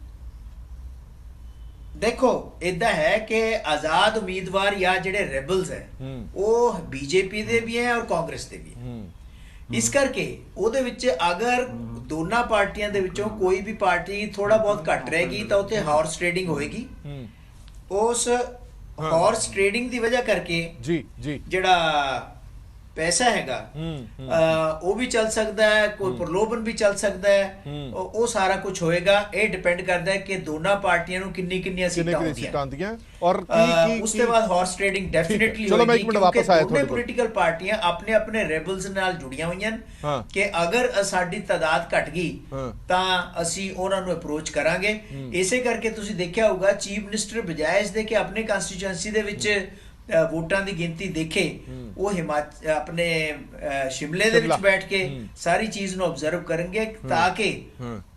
ਦੇਖੋ ਇਦਾਂ ਹੈ ਕਿ ਆਜ਼ਾਦ ਉਮੀਦਵਾਰ ਜਾਂ ਜਿਹੜੇ ਰੈਬਲਸ ਹੈ ਉਹ ਬੀਜੇਪੀ ਦੇ ਵੀ ਹੈ ਔਰ ਕਾਂਗਰਸ ਦੇ ਵੀ ਹੈ। ਇਸ ਕਰਕੇ ਉਹਦੇ ਵਿੱਚ ਅਗਰ ਦੋਨਾਂ ਪਾਰਟੀਆਂ ਦੇ ਵਿੱਚੋਂ ਕੋਈ ਵੀ ਪਾਰਟੀ ਥੋੜਾ ਬਹੁਤ ਘੱਟ ਰਹੇਗੀ ਤਾਂ ਉੱਥੇ ਹਾਰਸ ਟ੍ਰੇਡਿੰਗ ਹੋਏਗੀ। ਉਸ ਹਾਰਸ ਟ੍ਰੇਡਿੰਗ ਦੀ ਵਜ੍ਹਾ ਕਰਕੇ ਜੀ ਜੀ ਜਿਹੜਾ ਪੈਸਾ ਹੈਗਾ ਉਹ ਵੀ ਚੱਲ ਸਕਦਾ ਹੈ, ਕੋਈ ਪ੍ਰਲੋਭਨ ਵੀ ਚੱਲ ਸਕਦਾ ਹੈ, ਉਹ ਸਾਰਾ ਕੁਝ ਹੋਏਗਾ। ਇਹ ਡਿਪੈਂਡ ਕਰਦਾ ਹੈ ਕਿ ਦੋਨਾਂ ਪਾਰਟੀਆਂ ਨੂੰ ਕਿੰਨੀਆਂ ਸੀਟਾਂ ਆਉਂਦੀਆਂ ਔਰ ਉਸ ਤੋਂ ਬਾਅਦ ਹਾਰਸ ਟ੍ਰੇਡਿੰਗ ਡੈਫੀਨਿਟਲੀ ਹੋਏਗੀ ਕਿਉਂਕਿ ਦੋਨੇ ਪੋਲੀਟੀਕਲ ਪਾਰਟੀਆਂ ਆਪਣੇ ਆਪਣੇ ਰੈਬਲਸ ਨਾਲ ਜੁੜੀਆਂ ਹੋਈਆਂ ਕਿ ਅਗਰ ਸਾਡੀ ਤਾਦਾਦ ਘਟ ਗਈ ਤਾਂ ਅਸੀਂ ਉਹਨਾਂ ਨੂੰ ਅਪਰੋਚ ਕਰਾਂਗੇ। ਇਸੇ ਕਰਕੇ ਤੁਸੀਂ ਦੇਖਿਆ ਹੋਊਗਾ ਚੀਫ ਮਿਨਿਸਟਰ ਬਜਾਏ ਇਸ ਦੇ ਕਿ ਆਪਣੇ ਕੰਸਟੀਚੁਐਂਸੀ ਦੇ ਵਿੱਚ ਵੋਟਾਂ ਦੀ ਗਿਣਤੀ ਦੇਖੇ, ਉਹ ਆਪਣੇ ਸ਼ਿਮਲੇ ਦੇ ਵਿੱਚ ਬੈਠ ਕੇ ਸਾਰੀ ਚੀਜ਼ ਨੂੰ ਆਬਜ਼ਰਵ ਕਰਨਗੇ ਤਾਂ ਕਿ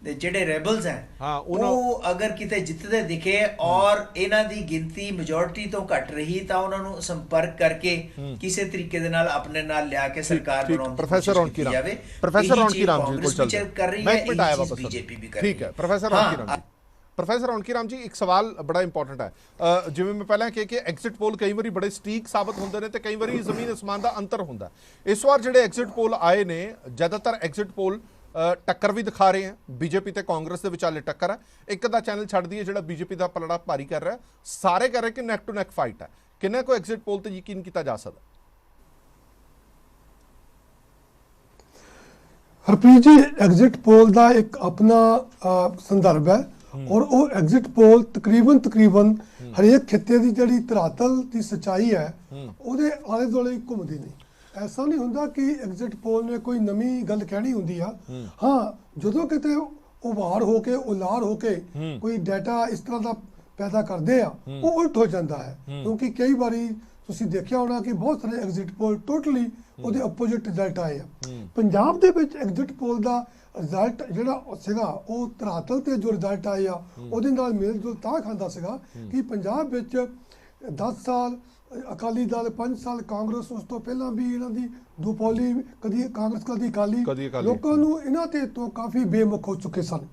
ਜਿਹੜੇ ਰੈਬਲਸ ਹੈ ਉਹ ਅਗਰ ਕਿਤੇ ਜਿੱਤਦੇ ਦਿਖੇ ਔਰ ਇਹਨਾਂ ਦੀ ਗਿਣਤੀ ਮੈਜੋਰਿਟੀ ਤੋਂ ਘੱਟ ਰਹੀ ਤਾਂ ਉਹਨਾਂ ਨੂੰ ਸੰਪਰਕ ਕਰਕੇ ਕਿਸੇ ਤਰੀਕੇ ਦੇ ਨਾਲ ਆਪਣੇ ਨਾਲ ਲਿਆ ਕੇ ਸਰਕਾਰ ਬਣਾਉਣ ਦੀ ਕੋਸ਼ਿਸ਼ ਕੀਤੀ ਜਾਵੇ। ਪ੍ਰੋਫੈਸਰ ਰੌਣਕੀ ਰਾਮ ਜੀ ਕੋਲ ਚੱਲਦੇ ਕਰ ਰਹੀ ਹੈ, ਬੀਜੇਪੀ ਵੀ ਕਰ ਰਹੀ ਹੈ। ਠੀਕ ਹੈ ਪ੍ਰੋਫੈਸਰ ਰੌਣਕੀ ਰਾਮ ਜੀ। ਪ੍ਰੋਫੈਸਰ ਰੌਣਕੀ ਰਾਮ ਜੀ, ਇੱਕ ਸਵਾਲ ਬੜਾ ਇੰਪੋਰਟੈਂਟ ਹੈ। ਜਿਵੇਂ ਮੈਂ ਪਹਿਲਾਂ ਕਿਹਾ ਕਿ ਐਗਜ਼ਿਟ ਪੋਲ ਕਈ ਵਾਰੀ ਬੜੇ ਸਟੀਕ ਸਾਬਤ ਹੁੰਦੇ ਨੇ ਤੇ ਕਈ ਵਾਰੀ ਜ਼ਮੀਨ ਅਸਮਾਨ ਦਾ ਅੰਤਰ ਹੁੰਦਾ। ਇਸ ਵਾਰ ਜਿਹੜੇ ਐਗਜ਼ਿਟ ਪੋਲ ਆਏ ਨੇ ਜ਼ਿਆਦਾਤਰ ਐਗਜ਼ਿਟ ਪੋਲ ਟੱਕਰ ਵੀ ਦਿਖਾ ਰਹੇ ਆ, ਬੀਜੇਪੀ ਤੇ ਕਾਂਗਰਸ ਦੇ ਵਿਚਾਲੇ ਟੱਕਰ ਹੈ। ਇੱਕ ਦਾ ਚੈਨਲ ਛੱਡ ਦਈਏ ਜਿਹੜਾ ਬੀਜੇਪੀ ਦਾ ਪਲੜਾ ਭਾਰੀ ਕਰ ਰਿਹਾ, ਸਾਰੇ ਕਹਿ ਰਹੇ ਕਿ ਨੈਕ ਟੂ ਨੈਕ ਫਾਈਟ ਹੈ। ਕਿੰਨਾ ਕੋਈ ਐਗਜ਼ਿਟ ਪੋਲ ਤੇ ਯਕੀਨ ਕੀਤਾ ਜਾ ਸਕਦਾ? ਹਰਪ੍ਰੀਤ ਜੀ, ਐਗਜ਼ਿਟ ਪੋਲ ਦਾ ਇੱਕ ਆਪਣਾ ਸੰਦਰਭ ਹੈ ਔਰ ਉਹ ਐਗਜ਼ਿਟ ਪੋਲ ਤਕਰੀਬਨ ਹਰੇਕ ਖਿੱਤੇ ਦੀ ਜਿਹੜੀ ਧਰਾਤਲ ਦੀ ਸੱਚਾਈ ਹੈ ਉਹਦੇ ਆਲੇ ਦੁਆਲੇ ਘੁੰਮਦੀ ਨਹੀਂ। ਐਸਾ ਨਹੀਂ ਹੁੰਦਾ ਕਿ ਐਗਜ਼ਿਟ ਪੋਲ ਨੇ ਕੋਈ ਨਵੀਂ ਗੱਲ ਕਹਿਣੀ ਹੁੰਦੀ ਆ। ਹਾਂ, ਜਦੋਂ ਕਿਤੇ ਉਭਾਰ ਹੋ ਕੇ ਉਲਾਰ ਹੋ ਕੇ ਕੋਈ ਡਾਟਾ ਇਸ ਤਰ੍ਹਾਂ ਦਾ ਪੈਦਾ ਕਰਦੇ ਆ ਉਹ ਉਲਟ ਹੋ ਜਾਂਦਾ ਹੈ। ਕਿਉਂਕਿ ਕਈ ਵਾਰੀ ਤੁਸੀਂ ਦੇਖਿਆ ਹੋਣਾ ਕਿ ਬਹੁਤ ਸਾਰੇ ਐਗਜ਼ਿਟ ਪੋਲ ਟੋਟਲੀ ਉਹਦੇ ਆਪੋਜ਼ਿਟ ਰਿਜ਼ਲਟ ਆਏ ਆ। ਪੰਜਾਬ ਦੇ ਵਿੱਚ ਐਗਜ਼ਿਟ ਪੋਲ ਦਾ ਰਿਜ਼ਲਟ ਜਿਹੜਾ ਸੀਗਾ ਉਹ ਧਰਾਤਲ ਤੇ ਜੋ ਰਿਜ਼ਲਟ ਆਏ ਆ ਉਹਦੇ ਨਾਲ ਮੇਲ ਜੋਲ ਤਾਂ ਖਾਂਦਾ ਸੀਗਾ ਕਿ ਪੰਜਾਬ ਵਿੱਚ 10 ਸਾਲ ਅਕਾਲੀ ਦਲ, 5 ਸਾਲ ਕਾਂਗਰਸ, ਉਸ ਤੋਂ ਪਹਿਲਾਂ ਵੀ ਇਹਨਾਂ ਦੀ ਦੁਪੋਲੀ, ਕਦੀ ਕਾਂਗਰਸ ਕਦੀ ਅਕਾਲੀ, ਲੋਕਾਂ ਨੂੰ ਇਹਨਾਂ ਤੇ ਤੋਂ ਕਾਫੀ ਬੇਮੁਖ ਹੋ ਚੁੱਕੇ ਸਨ।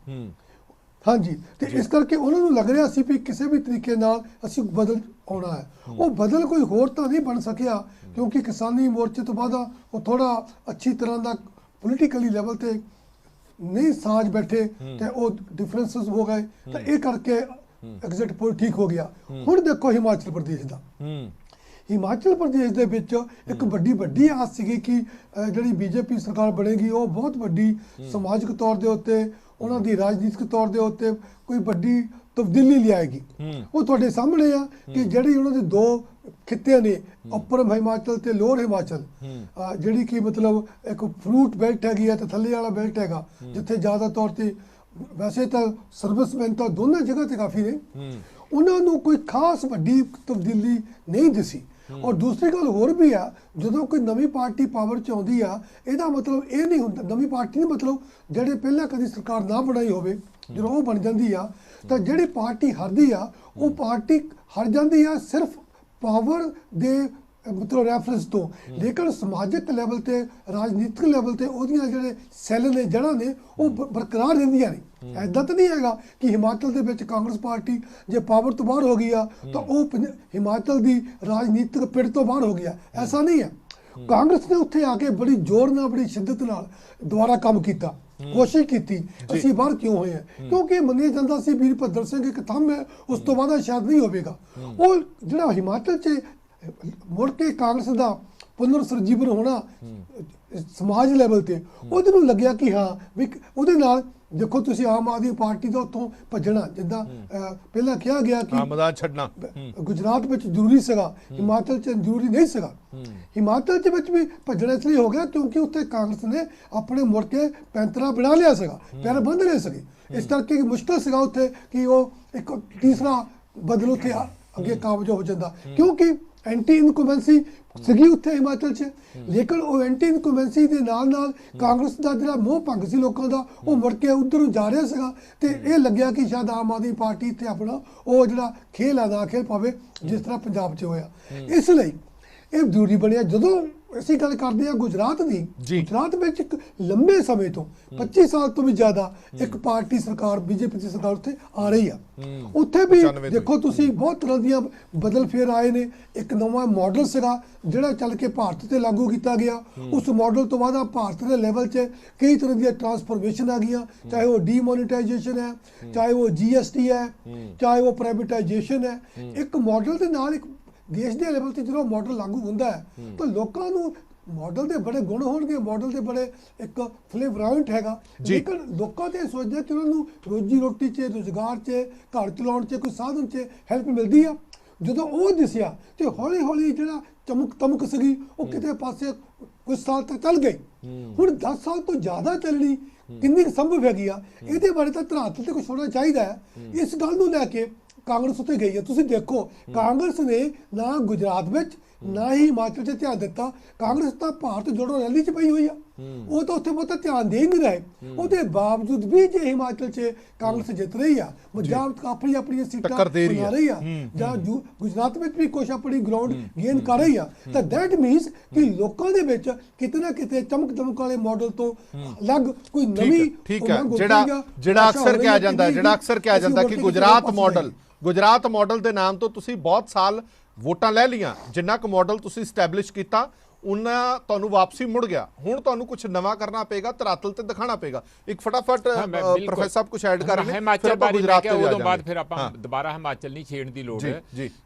ਹਾਂਜੀ, ਤੇ ਇਸ ਕਰਕੇ ਉਹਨਾਂ ਨੂੰ ਲੱਗ ਰਿਹਾ ਸੀ ਵੀ ਕਿਸੇ ਵੀ ਤਰੀਕੇ ਨਾਲ ਅਸੀਂ ਬਦਲ ਆਉਣਾ ਹੈ। ਉਹ ਬਦਲ ਕੋਈ ਹੋਰ ਤਾਂ ਨਹੀਂ ਬਣ ਸਕਿਆ ਕਿਉਂਕਿ ਕਿਸਾਨੀ ਮੋਰਚੇ ਤੋਂ ਬਾਅਦ ਉਹ ਥੋੜਾ ਅੱਛੀ ਤਰ੍ਹਾਂ ਦਾ ਪੋਲੀਟੀਕਲੀ ਲੈਵਲ ਤੇ ਨਹੀਂ ਸਾਜ ਬੈਠੇ ਤੇ ਉਹ ਡਿਫਰੈਂਸਸ ਹੋ ਗਏ ਤਾਂ ਇਹ ਕਰਕੇ ਐਗਜ਼ਿਟ ਪੋਲ ਠੀਕ ਹੋ ਗਿਆ। ਹੁਣ ਦੇਖੋ ਹਿਮਾਚਲ ਪ੍ਰਦੇਸ਼ ਦਾ, ਹਿਮਾਚਲ ਪ੍ਰਦੇਸ਼ ਦੇ ਵਿੱਚ ਇੱਕ ਵੱਡੀ ਆਸ ਸੀਗੀ ਕਿ ਜਿਹੜੀ ਬੀਜੇਪੀ ਸਰਕਾਰ ਬਣੇਗੀ ਉਹ ਬਹੁਤ ਵੱਡੀ ਸਮਾਜਿਕ ਤੌਰ ਦੇ ਉੱਤੇ ਉਹਨਾਂ ਦੀ ਰਾਜਨੀਤਿਕ ਤੌਰ ਦੇ ਉੱਤੇ ਕੋਈ ਵੱਡੀ ਤਬਦੀਲੀ ਲਿਆਏਗੀ। ਉਹ ਤੁਹਾਡੇ ਸਾਹਮਣੇ ਆ ਕਿ ਜਿਹੜੀ ਉਹਨਾਂ ਦੇ ਦੋ ਖਿੱਤੇ ਨੇ, ਉੱਪਰ ਹਿਮਾਚਲ ਤੇ ਲੋਅਰ ਹਿਮਾਚਲ, ਜਿਹੜੀ ਕਿ ਮਤਲਬ ਇੱਕ ਫਰੂਟ ਬੈਲਟ ਹੈਗੀ ਹੈ ਤੇ ਥੱਲੇ ਵਾਲਾ ਬੈਲਟ ਹੈਗਾ, ਜਿੱਥੇ ਜ਼ਿਆਦਾ ਤੌਰ ਤੇ ਵੈਸੇ ਤਾਂ ਸਰਵਿਸਮੈਨ ਤਾਂ ਦੋਨਾਂ ਜਗ੍ਹਾ ਤੇ ਕਾਫੀ ਨੇ, ਉਹਨਾਂ ਨੂੰ ਕੋਈ ਖਾਸ ਵੱਡੀ ਤਬਦੀਲੀ ਨਹੀਂ ਦਿਸੀ। ਔਰ ਦੂਸਰੀ ਗੱਲ ਹੋਰ ਵੀ ਆ, ਜਦੋਂ ਕੋਈ ਨਵੀਂ ਪਾਰਟੀ ਪਾਵਰ 'ਚ ਆਉਂਦੀ ਆ, ਇਹਦਾ ਮਤਲਬ ਇਹ ਨਹੀਂ ਹੁੰਦਾ, ਨਵੀਂ ਪਾਰਟੀ ਨਹੀਂ ਮਤਲਬ ਜਿਹੜੇ ਪਹਿਲਾਂ ਕਦੀ ਸਰਕਾਰ ਨਾ ਬਣਾਈ ਹੋਵੇ, ਜਦੋਂ ਉਹ ਬਣ ਜਾਂਦੀ ਆ ਤਾਂ ਜਿਹੜੀ ਪਾਰਟੀ ਹਾਰਦੀ ਆ ਉਹ ਪਾਰਟੀ ਹਾਰ ਜਾਂਦੀ ਆ ਸਿਰਫ ਪਾਵਰ ਦੇ ਮਤਲਬ ਰੈਫਰੈਂਸ ਤੋਂ, ਲੇਕਿਨ ਸਮਾਜਿਕ ਲੈਵਲ ਤੇ, ਰਾਜਨੀਤਿਕ ਲੈਵਲ ਤੇ ਉਹਦੀਆਂ ਜਿਹੜੇ ਸੈੱਲ ਨੇ, ਜੜ੍ਹਾਂ ਨੇ, ਉਹ ਬਰਕਰਾਰ ਰਹਿੰਦੀਆਂ ਨੇ। ਐਦਾਂ ਤਾਂ ਨਹੀਂ ਹੈਗਾ ਕਿ ਹਿਮਾਚਲ ਦੇ ਵਿੱਚ ਕਾਂਗਰਸ ਪਾਰਟੀ ਜੇ ਪਾਵਰ ਤੋਂ ਬਾਹਰ ਹੋ ਗਈ ਆ ਤਾਂ ਉਹ ਹਿਮਾਚਲ ਦੀ ਰਾਜਨੀਤਿਕ ਪਿੜ ਤੋਂ ਬਾਹਰ ਹੋ ਗਿਆ, ਐਸਾ ਨਹੀਂ ਹੈ। ਕਾਂਗਰਸ ਨੇ ਉੱਥੇ ਆ ਕੇ ਬੜੀ ਜ਼ੋਰ ਨਾਲ, ਬੜੀ ਸ਼ਿੱਦਤ ਨਾਲ ਦੁਬਾਰਾ ਕੰਮ ਕੀਤਾ, ਕੋਸ਼ਿਸ਼ ਕੀਤੀ। ਅਸੀਂ ਬਾਹਰ ਕਿਉਂ ਹੋਏ ਹਾਂ? ਕਿਉਂਕਿ ਮੰਨਿਆ ਜਾਂਦਾ ਸੀ ਵੀਰਭੱਦਰ ਸਿੰਘ ਇੱਕ ਥੰਮ ਹੈ, ਉਸ ਤੋਂ ਬਾਅਦ ਸ਼ਾਇਦ ਨਹੀਂ ਹੋਵੇਗਾ। ਉਹ ਜਿਹੜਾ ਹਿਮਾਚਲ 'ਚ ਮੁੜ ਕੇ ਕਾਂਗਰਸ ਦਾ ਪੁਨਰ ਸਰਜੀਵਨ ਹੋਣਾ ਸਮਾਜ ਲੈਵਲ ਤੇ, ਉਹਦੇ ਨੂੰ ਲੱਗਿਆ ਕਿ ਹਾਂ ਵੀ ਉਹਦੇ ਨਾਲ ਦੇਖੋ ਤੁਸੀਂ ਆਮ ਆਦਮੀ ਪਾਰਟੀ ਦਾ ਉੱਥੋਂ ਭੱਜਣਾ, ਜਿੱਦਾਂ ਪਹਿਲਾਂ ਕਿਹਾ ਗਿਆ ਕਿ ਮੈਦਾਨ ਛੱਡਣਾ ਗੁਜਰਾਤ ਵਿੱਚ ਜ਼ਰੂਰੀ ਸੀਗਾ, ਹਿਮਾਚਲ 'ਚ ਜ਼ਰੂਰੀ ਨਹੀਂ ਸੀਗਾ। ਹਿਮਾਚਲ 'ਚ ਵਿੱਚ ਵੀ ਭੱਜਣਾ ਇਸ ਲਈ ਹੋ ਗਿਆ ਕਿਉਂਕਿ ਉੱਥੇ ਕਾਂਗਰਸ ਨੇ ਆਪਣੇ ਮੁੜ ਕੇ ਪੈਂਤਰਾ ਬਣਾ ਲਿਆ ਸੀਗਾ, ਪੈਰ ਬੰਦ ਲਏ ਸੀਗੇ, ਇਸ ਕਰਕੇ ਮੁਸ਼ਕਲ ਸੀਗਾ ਉੱਥੇ ਕਿ ਉਹ ਇੱਕ ਤੀਸਰਾ ਬਦਲ ਉੱਥੇ ਅੱਗੇ ਕਾਬਜ ਹੋ ਜਾਂਦਾ, ਕਿਉਂਕਿ ਐਂਟੀ ਇਨਕੁਮੈਂਸੀ ਸੀਗੀ ਉੱਥੇ ਹਿਮਾਚਲ 'ਚ। ਲੇਕਿਨ ਉਹ ਐਂਟੀ ਇਨਕੁਮੈਂਸੀ ਦੇ ਨਾਲ ਨਾਲ ਕਾਂਗਰਸ ਦਾ ਜਿਹੜਾ ਮੋਹ ਭੰਗ ਸੀ ਲੋਕਾਂ ਦਾ, ਉਹ ਮੁੜ ਕੇ ਉੱਧਰ ਨੂੰ ਜਾ ਰਿਹਾ ਸੀਗਾ ਤੇ ਇਹ ਲੱਗਿਆ ਕਿ ਸ਼ਾਇਦ ਆਮ ਆਦਮੀ ਪਾਰਟੀ ਇੱਥੇ ਆਪਣਾ ਉਹ ਜਿਹੜਾ ਖੇਲ ਆ ਨਾ ਖੇਲ ਪਾਵੇ ਜਿਸ ਤਰ੍ਹਾਂ ਪੰਜਾਬ 'ਚ ਹੋਇਆ। ਇਸ ਲਈ ਇਹ ਜ਼ਰੂਰੀ ਬਣਿਆ। ਜਦੋਂ ਅਸੀਂ ਗੱਲ ਕਰਦੇ ਹਾਂ ਗੁਜਰਾਤ ਦੀ, ਗੁਜਰਾਤ ਵਿੱਚ ਇੱਕ ਲੰਬੇ ਸਮੇਂ ਤੋਂ 25 ਸਾਲ ਤੋਂ ਵੀ ਜ਼ਿਆਦਾ ਇੱਕ ਪਾਰਟੀ ਸਰਕਾਰ, ਬੀਜੇਪੀ ਦੀ ਸਰਕਾਰ ਉੱਥੇ ਆ ਰਹੀ ਆ। ਉੱਥੇ ਵੀ ਦੇਖੋ ਤੁਸੀਂ ਬਹੁਤ ਤਰ੍ਹਾਂ ਦੀਆਂ ਬਦਲ ਫੇਰ ਆਏ ਨੇ। ਇੱਕ ਨਵਾਂ ਮਾਡਲ ਸੀਗਾ ਜਿਹੜਾ ਚੱਲ ਕੇ ਭਾਰਤ ਤੇ ਲਾਗੂ ਕੀਤਾ ਗਿਆ। ਉਸ ਮਾਡਲ ਤੋਂ ਬਾਅਦ ਭਾਰਤ ਦੇ ਲੈਵਲ 'ਚ ਕਈ ਤਰ੍ਹਾਂ ਦੀਆਂ ਟਰਾਂਸਫਰਮੇਸ਼ਨ ਆ ਗਈਆਂ, ਚਾਹੇ ਉਹ ਡੀਮੋਨੀਟਾਈਜੇਸ਼ਨ ਹੈ, ਚਾਹੇ ਉਹ GST ਹੈ, ਚਾਹੇ ਉਹ ਪ੍ਰਾਈਵੇਟਾਈਜੇਸ਼ਨ ਹੈ। ਇੱਕ ਮਾਡਲ ਦੇ ਨਾਲ ਇੱਕ ਦੇਸ਼ ਦੇ ਲੈਵਲ ਤੇ ਜਦੋਂ ਮਾਡਲ ਲਾਗੂ ਹੁੰਦਾ ਹੈ ਤਾਂ ਲੋਕਾਂ ਨੂੰ ਮਾਡਲ ਦੇ ਬੜੇ ਗੁਣ ਹੋਣਗੇ, ਮਾਡਲ ਦੇ ਬੜੇ ਇੱਕ ਫਲੇਵਰਾਉਂਟ ਹੈਗਾ, ਲੇਕਿਨ ਲੋਕਾਂ ਤੇ ਸੋਚਦੇ ਕਿ ਉਹਨਾਂ ਨੂੰ ਰੋਜੀ ਰੋਟੀ 'ਚ, ਰੁਜ਼ਗਾਰ 'ਚ, ਘਰ ਚਲਾਉਣ 'ਚ ਕੋਈ ਸਾਧਨ 'ਚ ਹੈਲਪ ਮਿਲਦੀ ਆ। ਜਦੋਂ ਉਹ ਦਿਸਿਆ ਤੇ ਹੌਲੀ ਹੌਲੀ ਜਿਹੜਾ ਤਮਕ ਸੀਗੀ ਉਹ ਕਿਤੇ ਪਾਸੇ ਕੁਝ ਸਾਲ ਤੱਕ ਚੱਲ ਗਈ। ਹੁਣ 10 ਸਾਲ ਤੋਂ ਜ਼ਿਆਦਾ ਚੱਲਣੀ ਕਿੰਨੀ ਸੰਭਵ ਹੈਗੀ ਆ, ਇਹਦੇ ਬਾਰੇ ਤਾਂ ਧਰਾਤਲ ਤੇ ਕੁਝ ਹੋਣਾ ਚਾਹੀਦਾ ਹੈ। ਇਸ ਗੱਲ ਨੂੰ ਲੈ ਕੇ ਕਾਂਗਰਸ ਉੱਤੇ ਗਈ ਹੈ। ਤੁਸੀਂ ਦੇਖੋ ਕਾਂਗਰਸ ਨੇ ਨਾ ਗੁਜਰਾਤ ਵਿੱਚ ਨਾ ਹੀ ਹਿਮਾਚਲ 'ਚ ਧਿਆਨ ਦਿੱਤਾ। ਕਾਂਗਰਸ ਤਾਂ ਭਾਰਤ ਜੋੜੋ ਰੈਲੀ 'ਚ ਪਈ ਹੋਈ ਆ, ਉਹ ਤਾਂ ਉੱਥੇ ਬਹੁਤਾ ਧਿਆਨ ਦੇ ਹੀ ਨਹੀਂ ਰਹੇ। ਉਹਦੇ ਬਾਵਜੂਦ ਵੀ ਜੇ ਹਿਮਾਚਲ 'ਚ ਕਾਂਗਰਸ ਜਿੱਤ ਰਹੀ ਆ, ਪੰਜਾਬ ਆਪਣੀਆਂ ਸੀਟਾਂ ਬਣਾ ਰਹੀ ਆ, ਜਾਂ ਗੁਜਰਾਤ ਵਿੱਚ ਵੀ ਕੁਛ ਆਪਣੀ ਗਰਾਊਂਡ ਗੇਨ ਕਰ ਰਹੀ ਆ, ਤਾਂ ਦੈਟ ਮੀਨਸ ਕਿ ਲੋਕਾਂ ਦੇ ਵਿੱਚ ਕਿਤੇ ਨਾ ਕਿਤੇ ਚਮਕ ਦਮਕ ਵਾਲੇ ਮਾਡਲ ਤੋਂ ਅਲੱਗ ਕੋਈ ਨਵੀਂ ਠੀਕ ਹੈ। ਜਿਹੜਾ ਅਕਸਰ ਕਿਹਾ ਜਾਂਦਾ ਕਿ ਗੁਜਰਾਤ ਮਾਡਲ ਦੇ ਨਾਮ ਤੋਂ ਤੁਸੀਂ ਬਹੁਤ ਸਾਲ ਵੋਟਾਂ ਲੈ ਲੀਆਂ, ਜਿੰਨਾ ਕੁ ਮਾਡਲ ਤੁਸੀਂ ਸਟੈਬਲਿਸ਼ ਕੀਤਾ ਉਹਨਾਂ ਤੁਹਾਨੂੰ ਵਾਪਸੀ ਮੁੜ ਗਿਆ। ਹੁਣ ਤੁਹਾਨੂੰ ਕੁਝ ਨਵਾਂ ਕਰਨਾ ਪਏਗਾ, ਧਰਾਤਲ ਤੇ ਦਿਖਾਣਾ ਪਏਗਾ। ਇੱਕ ਫਟਾਫਟ ਪ੍ਰੋਫੈਸਰ ਸਾਹਿਬ ਕੁਝ ਐਡ ਕਰ ਰਹੇ ਨੇ, ਹਿਮਾਚਲ ਬਾਰੇ ਗੁਜਰਾਤ ਤੇ ਉਦੋਂ ਬਾਅਦ ਫਿਰ ਆਪਾਂ ਦੁਬਾਰਾ ਹਿਮਾਚਲ ਨਹੀਂ ਛੇੜਨ ਦੀ ਲੋੜ ਹੈ।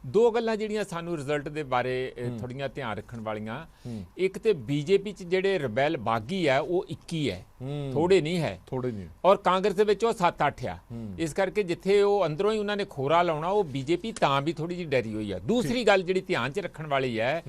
ਦੋ ਗੱਲਾਂ ਜਿਹੜੀਆਂ ਸਾਨੂੰ ਰਿਜ਼ਲਟ ਦੇ ਬਾਰੇ ਥੋੜੀਆਂ ਧਿਆਨ ਰੱਖਣ ਵਾਲੀਆਂ, ਇੱਕ ਤੇ ਬੀਜੇਪੀ 'ਚ ਜਿਹੜੇ ਰਿਬੈਲ ਬਾਗੀ ਹੈ ਉਹ 21 ਹੈ, ਥੋੜੇ ਨਹੀਂ ਹੈ, ਔਰ ਕਾਂਗਰਸ ਦੇ ਵਿੱਚ ਉਹ 7-8 ਆ। ਇਸ ਕਰਕੇ ਜਿੱਥੇ ਉਹ ਅੰਦਰੋਂ ਹੀ ਉਹਨਾਂ ਨੇ ਖੋਰਾ ਲਾਉਣਾ, ਉਹ ਬੀਜੇਪੀ ਤਾਂ ਵੀ ਥੋੜੀ ਜਿਹੀ ਡਰੀ ਹੋਈ ਆ। ਦੂਸਰੀ ਗੱਲ ਜਿਹੜੀ ਧਿਆਨ 'ਚ ਰੱਖਣ ਵਾਲੀ ਹੈ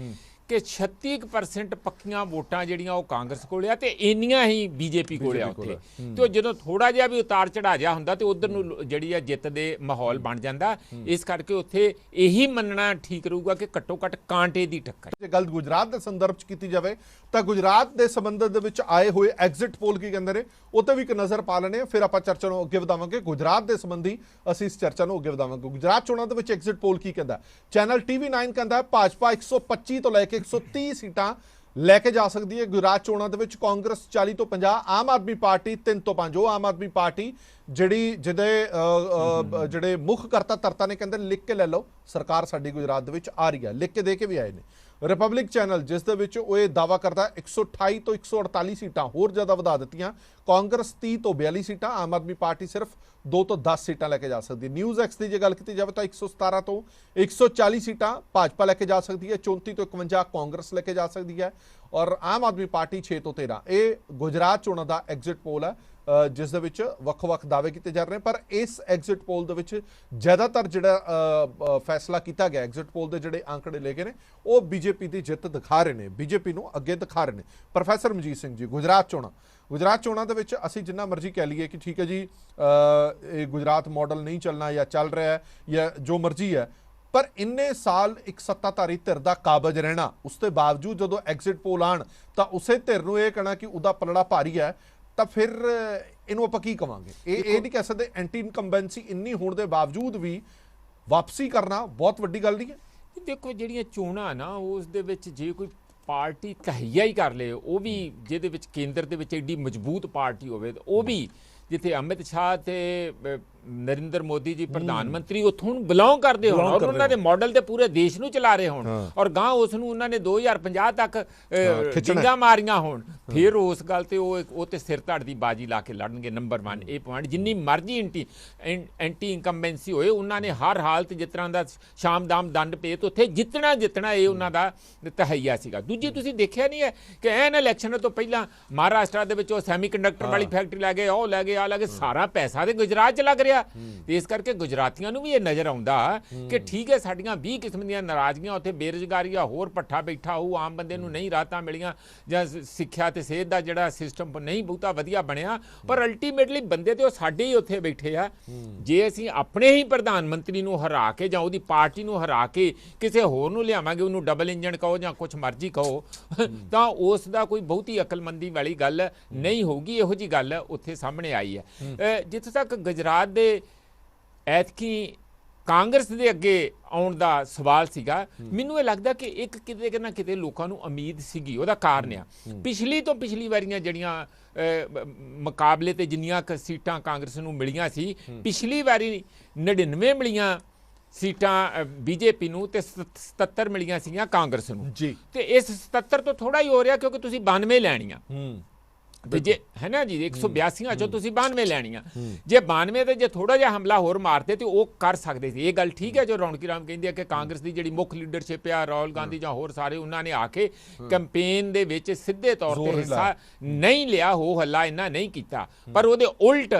ਕਿ 36% ਪੱਕੀਆਂ ਵੋਟਾਂ ਜਿਹੜੀਆਂ ਉਹ ਕਾਂਗਰਸ ਕੋਲ ਆ ਤੇ ਇੰਨੀਆਂ ਹੀ ਬੀਜੇਪੀ ਕੋਲ ਆ ਉੱਥੇ। ਤੇ ਉਹ ਜਦੋਂ ਥੋੜਾ ਜਿਹਾ ਵੀ ਉਤਾਰ ਚੜਾ ਜਾ ਹੁੰਦਾ ਤੇ ਉਧਰ ਨੂੰ ਜਿਹੜੀ ਆ ਜਿੱਤ ਦੇ ਮਾਹੌਲ ਬਣ ਜਾਂਦਾ। ਇਸ ਕਰਕੇ ਉੱਥੇ ਇਹੀ ਮੰਨਣਾ ਠੀਕ ਰਹੂਗਾ ਕਿ ਘੱਟੋ ਘੱਟ ਕਾਂਟੇ ਦੀ ਟੱਕਰ। ਜੇ ਗੱਲ ਗੁਜਰਾਤ ਦੇ ਸੰਦਰਭ 'ਚ ਕੀਤੀ ਜਾਵੇ ਤਾਂ ਗੁਜਰਾਤ ਦੇ ਸੰਬੰਧ ਦੇ ਵਿੱਚ ਆਏ ਹੋਏ ਐਗਜ਼ਿਟ ਪੋਲ ਕੀ ਕਹਿੰਦੇ ਨੇ, ਉਹ ਤੇ ਵੀ ਇੱਕ ਨਜ਼ਰ ਪਾ ਲੈਣੇ, ਫਿਰ ਆਪਾਂ ਚਰਚਾ ਨੂੰ ਅੱਗੇ ਵਧਾਵਾਂਗੇ। ਗੁਜਰਾਤ ਦੇ ਸੰਬੰਧੀ ਅਸੀਂ ਇਸ ਚਰਚਾ ਨੂੰ ਅੱਗੇ ਵਧਾਵਾਂਗੇ। ਗੁਜਰਾਤ ਚੋਣਾਂ ਦੇ ਵਿੱਚ ਐਗਜ਼ਿਟ ਪੋਲ ਕੀ ਕਹਿੰਦਾ? ਚੈਨਲ TV9 ਕਹਿੰਦਾ ਭਾਜਪਾ 125 ਤੋਂ ਲੈ ਕੇ 130 ਸੀਟਾਂ ਲੈ ਕੇ ਜਾ ਸਕਦੀ ਹੈ। ਗੁਜਰਾਤ ਚੋਣਾਂ ਦੇ ਵਿੱਚ ਕਾਂਗਰਸ 40 ਤੋਂ 50, ਆਮ ਆਦਮੀ ਪਾਰਟੀ 3 ਤੋਂ 5। ਉਹ ਆਮ ਆਦਮੀ ਪਾਰਟੀ ਜਿਹੜੇ ਮੁੱਖ ਕਰਤਾ ਧਰਤਾ ਨੇ ਕਹਿੰਦੇ ਲਿਖ ਕੇ ਲੈ ਲਓ, ਸਰਕਾਰ ਸਾਡੀ ਗੁਜਰਾਤ ਦੇ ਵਿੱਚ ਆ ਰਹੀ ਹੈ, ਲਿਖ ਕੇ ਦੇ ਕੇ ਵੀ ਆਏ ਨੇ। ਰਿਪਬਲਿਕ ਚੈਨਲ ਜਿਸ ਦੇ ਵਿੱਚ ਉਹ ਇਹ ਦਾਅਵਾ ਕਰਦਾ 128 ਤੋਂ 148 ਸੀਟਾਂ ਹੋਰ ਜ਼ਿਆਦਾ ਵਧਾ ਦਿੱਤੀਆਂ। ਕਾਂਗਰਸ 30 ਤੋਂ 42 ਸੀਟਾਂ, ਆਮ ਆਦਮੀ ਪਾਰਟੀ ਸਿਰਫ 2 ਤੋਂ 10 ਸੀਟਾਂ ਲੈ ਕੇ ਜਾ ਸਕਦੀ ਹੈ। ਨਿਊਜ਼ ਐਕਸ ਦੀ ਜੇ ਗੱਲ ਕੀਤੀ ਜਾਵੇ ਤਾਂ 117 ਤੋਂ 140 ਸੀਟਾਂ ਭਾਜਪਾ ਲੈ ਕੇ ਜਾ ਸਕਦੀ ਹੈ, 34 ਤੋਂ 51 ਕਾਂਗਰਸ ਲੈ ਕੇ ਜਾ ਸਕਦੀ ਹੈ, ਔਰ ਆਮ ਆਦਮੀ ਪਾਰਟੀ 6 ਤੋਂ 13। ਇਹ ਗੁਜਰਾਤ ਚੋਣਾਂ ਦਾ ਐਗਜ਼ਿਟ ਪੋਲ ਹੈ। ਜਿਸ ਦੇ ਵਿੱਚ ਵੱਖ-ਵੱਖ ਦਾਅਵੇ ਕੀਤੇ ਜਾ ਰਹੇ ਨੇ। ਪਰ ਇਸ ਐਗਜ਼ਿਟ ਪੋਲ ਦੇ ਵਿੱਚ ਜ਼ਿਆਦਾਤਰ ਜਿਹੜਾ ਫੈਸਲਾ ਕੀਤਾ ਗਿਆ, ਐਗਜ਼ਿਟ ਪੋਲ ਦੇ ਜਿਹੜੇ ਅੰਕੜੇ ਲੈ ਕੇ ਨੇ ਉਹ ਬੀਜੇਪੀ ਦੀ ਜਿੱਤ ਦਿਖਾ ਰਹੇ ਨੇ, ਬੀਜੇਪੀ ਨੂੰ ਅੱਗੇ ਦਿਖਾ ਰਹੇ ਨੇ। ਪ੍ਰੋਫੈਸਰ ਮਨਜੀਤ ਸਿੰਘ ਜੀ, ਗੁਜਰਾਤ ਚੋਣਾਂ ਦੇ ਵਿੱਚ ਅਸੀਂ ਜਿੰਨਾ ਮਰਜ਼ੀ ਕਹਿ ਲਈਏ ਕਿ ਠੀਕ ਹੈ ਜੀ ਇਹ ਗੁਜਰਾਤ ਮਾਡਲ ਨਹੀਂ ਚੱਲਣਾ ਜਾਂ ਚੱਲ ਰਿਹਾ ਹੈ ਜਾਂ ਜੋ ਮਰਜ਼ੀ ਹੈ, ਪਰ ਇੰਨੇ ਸਾਲ ਇੱਕ ਸੱਤਾਧਾਰੀ ਧਿਰ ਦਾ ਕਾਬਜ ਰਹਿਣਾ, ਉਸ ਦੇ ਬਾਵਜੂਦ ਜਦੋਂ ਐਗਜ਼ਿਟ ਪੋਲ ਆਉਣ ਤਾਂ ਉਸੇ ਧਿਰ ਨੂੰ ਇਹ ਕਹਿਣਾ ਕਿ ਉਹਦਾ ਪਲੜਾ ਭਾਰੀ ਹੈ, ਤਾਂ ਫਿਰ ਇਹਨੂੰ ਆਪਾਂ ਕੀ ਕਵਾਂਗੇ? ਇਹ ਨਹੀਂ ਕਹਿ ਸਕਦੇ ਐਂਟੀ ਇਨਕੰਬੈਂਸੀ ਇੰਨੀ ਹੋਣ ਦੇ ਬਾਵਜੂਦ ਵੀ ਵਾਪਸੀ ਕਰਨਾ ਬਹੁਤ ਵੱਡੀ ਗੱਲ ਨਹੀਂ ਹੈ? ਦੇਖੋ ਜਿਹੜੀਆਂ ਚੋਣਾਂ ਨਾ ਉਸ ਦੇ ਵਿੱਚ ਜੇ ਕੋਈ ਪਾਰਟੀ ਤਹਈਆ ਹੀ ਕਰ ਲੇ, ਉਹ ਵੀ ਜਿਹਦੇ ਵਿੱਚ ਕੇਂਦਰ ਦੇ ਵਿੱਚ ਐਡੀ ਮਜ਼ਬੂਤ ਪਾਰਟੀ ਹੋਵੇ, ਉਹ ਵੀ ਜਿੱਥੇ ਅਮਿਤ ਸ਼ਾਹ ਤੇ ਨਰਿੰਦਰ ਮੋਦੀ ਜੀ ਪ੍ਰਧਾਨ ਮੰਤਰੀ ਉੱਥੋਂ ਨੂੰ ਬਿਲੋਂਗ ਕਰਦੇ ਹੋਣ ਔਰ ਉਹਨਾਂ ਦੇ ਮਾਡਲ ਤੇ ਪੂਰੇ ਦੇਸ਼ ਨੂੰ ਚਲਾ ਰਹੇ ਹੋਣ ਔਰ ਗਾਂ ਉਸ ਨੂੰ ਉਹਨਾਂ ਨੇ 2050 ਤੱਕ ਜਿੰਗਾ ਮਾਰੀਆਂ ਹੋਣ, ਫਿਰ ਉਸ ਗੱਲ ਤੇ ਉਹ ਤੇ ਸਿਰ ਧੜ ਦੀ ਬਾਜੀ ਲਾ ਕੇ ਲੜਨਗੇ। ਨੰਬਰ 1 ਇਹ ਪੁਆਇੰਟ, ਜਿੰਨੀ ਮਰਜ਼ੀ ਐਂਟੀ ਇਨਕੰਬੈਂਸੀ ਹੋਏ ਉਹਨਾਂ ਨੇ ਹਰ ਹਾਲਤ ਜਿਸ ਤਰ੍ਹਾਂ ਦਾ ਸ਼ਾਮਦਾਮ ਦੰਡ ਪੇਤ ਉੱਥੇ ਜਿੱਤਣਾ ਇਹ ਉਹਨਾਂ ਦਾ ਤਹਈਆ ਸੀਗਾ। ਦੂਜੀ ਤੁਸੀਂ ਦੇਖਿਆ ਨਹੀਂ ਹੈ ਕਿ ਐਨ ਇਲੈਕਸ਼ਨ ਤੋਂ ਪਹਿਲਾਂ ਮਹਾਰਾਸ਼ਟਰ ਦੇ ਵਿੱਚ ਉਹ ਸੈਮੀ ਕੰਡਕਟਰ ਵਾਲੀ ਫੈਕਟਰੀ ਲੈ ਗਏ, ਉਹ ਲੈ ਗਏ, ਆ ਲੈ ਗਏ, ਸਾਰਾ ਪੈਸਾ ਤੇ ਗੁਜਰਾਤ 'ਚ ਲੱਗ ਰਿਹਾ। ਤੇ ਇਸ ਕਰਕੇ ਗੁਜਰਾਤੀਆਂ ਨੂੰ ਵੀ ਇਹ ਨਜ਼ਰ ਆਉਂਦਾ ਕਿ ਠੀਕ ਹੈ ਸਾਡੀਆਂ 20 ਕਿਸਮ ਦੀਆਂ ਨਾਰਾਜ਼ਗੀਆਂ, ਉੱਥੇ ਬੇਰੁਜ਼ਗਾਰੀ ਆ, ਹੋਰ ਪੱਠਾ ਬੈਠਾ ਹੋਊ, ਆਮ ਬੰਦੇ ਨੂੰ ਨਹੀਂ ਰਾਹਤਾਂ ਮਿਲੀਆਂ ਜਾਂ ਸਿੱਖਿਆ ਤੇ ਸਿਹਤ ਦਾ ਜਿਹੜਾ ਸਿਸਟਮ ਨਹੀਂ ਬਹੁਤਾ ਵਧੀਆ ਬਣਿਆ, ਪਰ ਅਲਟੀਮੇਟਲੀ ਬੰਦੇ ਤੇ ਉਹ ਸਾਡੇ ਹੀ ਉੱਥੇ ਬੈਠੇ ਆ। ਜੇ ਅਸੀਂ ਆਪਣੇ ਹੀ ਪ੍ਰਧਾਨ ਮੰਤਰੀ ਨੂੰ ਹਰਾ ਕੇ ਜਾਂ ਉਹਦੀ ਪਾਰਟੀ ਨੂੰ ਹਰਾ ਕੇ ਕਿਸੇ ਹੋਰ ਨੂੰ ਲਿਆਵਾਂਗੇ, ਉਹਨੂੰ ਡਬਲ ਇੰਜਨ ਕਹੋ ਜਾਂ ਕੁਛ ਮਰਜ਼ੀ ਕਹੋ, ਤਾਂ ਉਸ ਦਾ ਕੋਈ ਬਹੁਤੀ ਅਕਲਮੰਦੀ ਵਾਲੀ ਗੱਲ ਨਹੀਂ ਹੋਊਗੀ। ਇਹੋ ਜਿਹੀ ਗੱਲ ਉੱਥੇ ਸਾਹਮਣੇ ਆਈ ਹੈ। ਜਿੱਥੇ ਤੱਕ ਗੁਜਰਾਤ ਦੇ ਐਤਕੀ ਕਾਂਗਰਸ ਦੇ ਅੱਗੇ ਆਉਣ ਦਾ ਸਵਾਲ ਸੀਗਾ, ਮੈਨੂੰ ਇਹ ਲੱਗਦਾ ਕਿ ਇੱਕ ਕਿਤੇ ਨਾ ਕਿਤੇ ਲੋਕਾਂ ਨੂੰ ਉਮੀਦ ਸੀਗੀ। ਉਹਦਾ ਕਾਰਨ ਆ ਪਿਛਲੀ ਵਾਰੀਆਂ ਜਿਹੜੀਆਂ ਮੁਕਾਬਲੇ ਤੇ ਜਿੰਨੀਆਂ ਸੀਟਾਂ ਕਾਂਗਰਸ ਨੂੰ ਮਿਲੀਆਂ ਸੀ, ਪਿਛਲੀ ਵਾਰੀ 99 ਮਿਲੀਆਂ ਸੀਟਾਂ ਬੀਜੇਪੀ ਨੂੰ ਤੇ 77 ਮਿਲੀਆਂ ਸੀਗੀਆਂ ਕਾਂਗਰਸ ਨੂੰ ਜੀ। ਤੇ ਇਸ 77 ਤੋਂ ਥੋੜਾ ਹੀ ਹੋ ਰਿਹਾ ਕਿਉਂਕਿ ਤੁਸੀਂ 92 ਲੈਣੀਆਂ ਤੇ ਜੇ ਹੈ ਨਾ ਜੀ 182 ਚੋਂ ਤੁਸੀਂ 92 ਲੈਣੀਆਂ, ਜੇ 92 ਤੇ ਜੇ ਥੋੜਾ ਜਿਹਾ ਹਮਲਾ ਹੋਰ ਮਾਰਦੇ ਤੇ ਉਹ ਕਰ ਸਕਦੇ ਸੀ। ਇਹ ਗੱਲ ਠੀਕ ਹੈ ਜੋ ਰੌਣਕੀ ਰਾਮ ਕਹਿੰਦੇ ਆ ਕਿ ਕਾਂਗਰਸ ਦੀ ਜਿਹੜੀ ਮੁੱਖ ਲੀਡਰਸ਼ਿਪ ਆ, ਰਾਹੁਲ ਗਾਂਧੀ ਜਾਂ ਹੋਰ ਸਾਰੇ, ਉਹਨਾਂ ਨੇ ਆ ਕੇ ਕੈਂਪੇਨ ਦੇ ਵਿੱਚ ਸਿੱਧੇ ਤੌਰ ਤੇ ਹਿੱਸਾ ਨਹੀਂ ਲਿਆ, ਹੋ ਹੱਲਾ ਇਹਨਾਂ ਨਹੀਂ ਕੀਤਾ, ਪਰ ਉਹਦੇ ਉਲਟ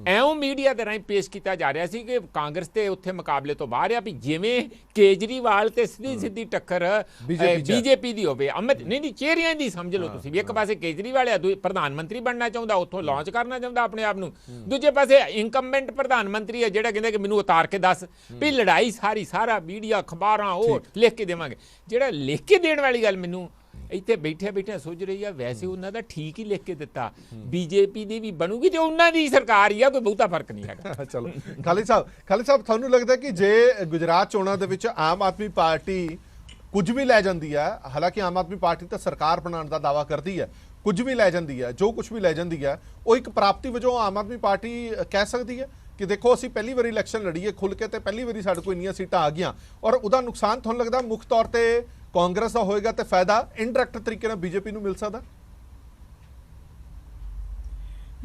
ਐਉਂ ਮੀਡੀਆ ਦੇ ਰਾਹੀਂ ਪੇਸ਼ ਕੀਤਾ ਜਾ ਰਿਹਾ ਸੀ ਕਿ ਕਾਂਗਰਸ ਤੇ ਉੱਥੇ ਮੁਕਾਬਲੇ ਤੋਂ ਬਾਹਰ ਆ, ਵੀ ਜਿਵੇਂ ਕੇਜਰੀਵਾਲ ਤੇ ਸਿੱਧੀ ਟੱਕਰ ਬੀਜੇਪੀ ਦੀ ਹੋਵੇ। ਅਮਿਤ ਨਹੀਂ ਚਿਹਰਿਆਂ ਦੀ ਸਮਝ ਲਓ ਤੁਸੀਂ ਵੀ, ਇੱਕ ਪਾਸੇ ਕੇਜਰੀਵਾਲ ਆ, ਪ੍ਰਧਾਨ ਮੰਤਰੀ ਬਣਨਾ ਚਾਹੁੰਦਾ, ਉੱਥੋਂ ਲਾਂਚ ਕਰਨਾ ਚਾਹੁੰਦਾ ਆਪਣੇ ਆਪ ਨੂੰ, ਦੂਜੇ ਪਾਸੇ ਇਨਕੰਬੈਂਟ ਪ੍ਰਧਾਨ ਮੰਤਰੀ ਹੈ ਜਿਹੜਾ ਕਹਿੰਦਾ ਕਿ ਮੈਨੂੰ ਉਤਾਰ ਕੇ ਦੱਸ ਵੀ ਲੜਾਈ ਸਾਰਾ ਮੀਡੀਆ ਅਖਬਾਰਾਂ ਉਹ ਲਿਖ ਕੇ ਦੇਵਾਂਗੇ। ਜਿਹੜਾ ਲਿਖ ਕੇ ਦੇਣ ਵਾਲੀ ਗੱਲ ਮੈਨੂੰ ਇੱਥੇ ਬੈਠਿਆ ਸੋਚ ਰਹੀ ਆ, ਵੈਸੇ ਉਹਨਾਂ ਦਾ ਠੀਕ ਹੀ ਲਿਖ ਕੇ ਦਿੱਤਾ, ਬੀਜੇਪੀ ਦੀ ਵੀ ਬਣੂਗੀ ਤੇ ਉਹਨਾਂ ਦੀ ਸਰਕਾਰ ਹੀ ਆ, ਕੋਈ ਬਹੁਤਾ ਫਰਕ ਨਹੀਂ ਹੈਗਾ। ਚਲੋ ਖਾਲਿਦ ਸਾਹਿਬ ਤੁਹਾਨੂੰ ਲੱਗਦਾ ਕਿ ਜੇ ਗੁਜਰਾਤ ਚੋਣਾਂ ਦੇ ਵਿੱਚ ਆਮ ਆਦਮੀ ਪਾਰਟੀ ਕੁਝ ਵੀ ਲੈ ਜਾਂਦੀ ਹੈ, ਹਾਲਾਂਕਿ ਆਮ ਆਦਮੀ ਪਾਰਟੀ ਤਾਂ ਸਰਕਾਰ ਬਣਾਉਣ ਦਾ ਦਾਅਵਾ ਕਰਦੀ ਹੈ, ਕੁਝ ਵੀ ਲੈ ਜਾਂਦੀ ਹੈ, ਜੋ ਕੁਝ ਵੀ ਲੈ ਜਾਂਦੀ ਹੈ ਉਹ ਇੱਕ ਪ੍ਰਾਪਤੀ ਵਜੋਂ ਆਮ ਆਦਮੀ ਪਾਰਟੀ ਕਹਿ ਸਕਦੀ ਹੈ ਕਿ ਦੇਖੋ ਅਸੀਂ ਪਹਿਲੀ ਵਾਰੀ ਇਲੈਕਸ਼ਨ ਲੜੀਏ ਖੁੱਲ ਕੇ ਤੇ ਪਹਿਲੀ ਵਾਰੀ ਸਾਡੇ ਕੋਲ ਇੰਨੀਆਂ ਸੀਟਾਂ ਆ ਗਈਆਂ, ਔਰ ਉਹਦਾ ਨੁਕਸਾਨ ਤੁਹਾਨੂੰ ਲੱਗਦਾ ਮੁੱਖ ਤੌਰ ਤੇ ਕਾਂਗਰਸ ਦਾ ਹੋਏਗਾ ਤੇ ਫਾਇਦਾ ਇਨਡਾਇਰੈਕਟ ਤਰੀਕੇ ਨਾਲ ਬੀਜੇਪੀ ਨੂੰ ਮਿਲ ਸਕਦਾ?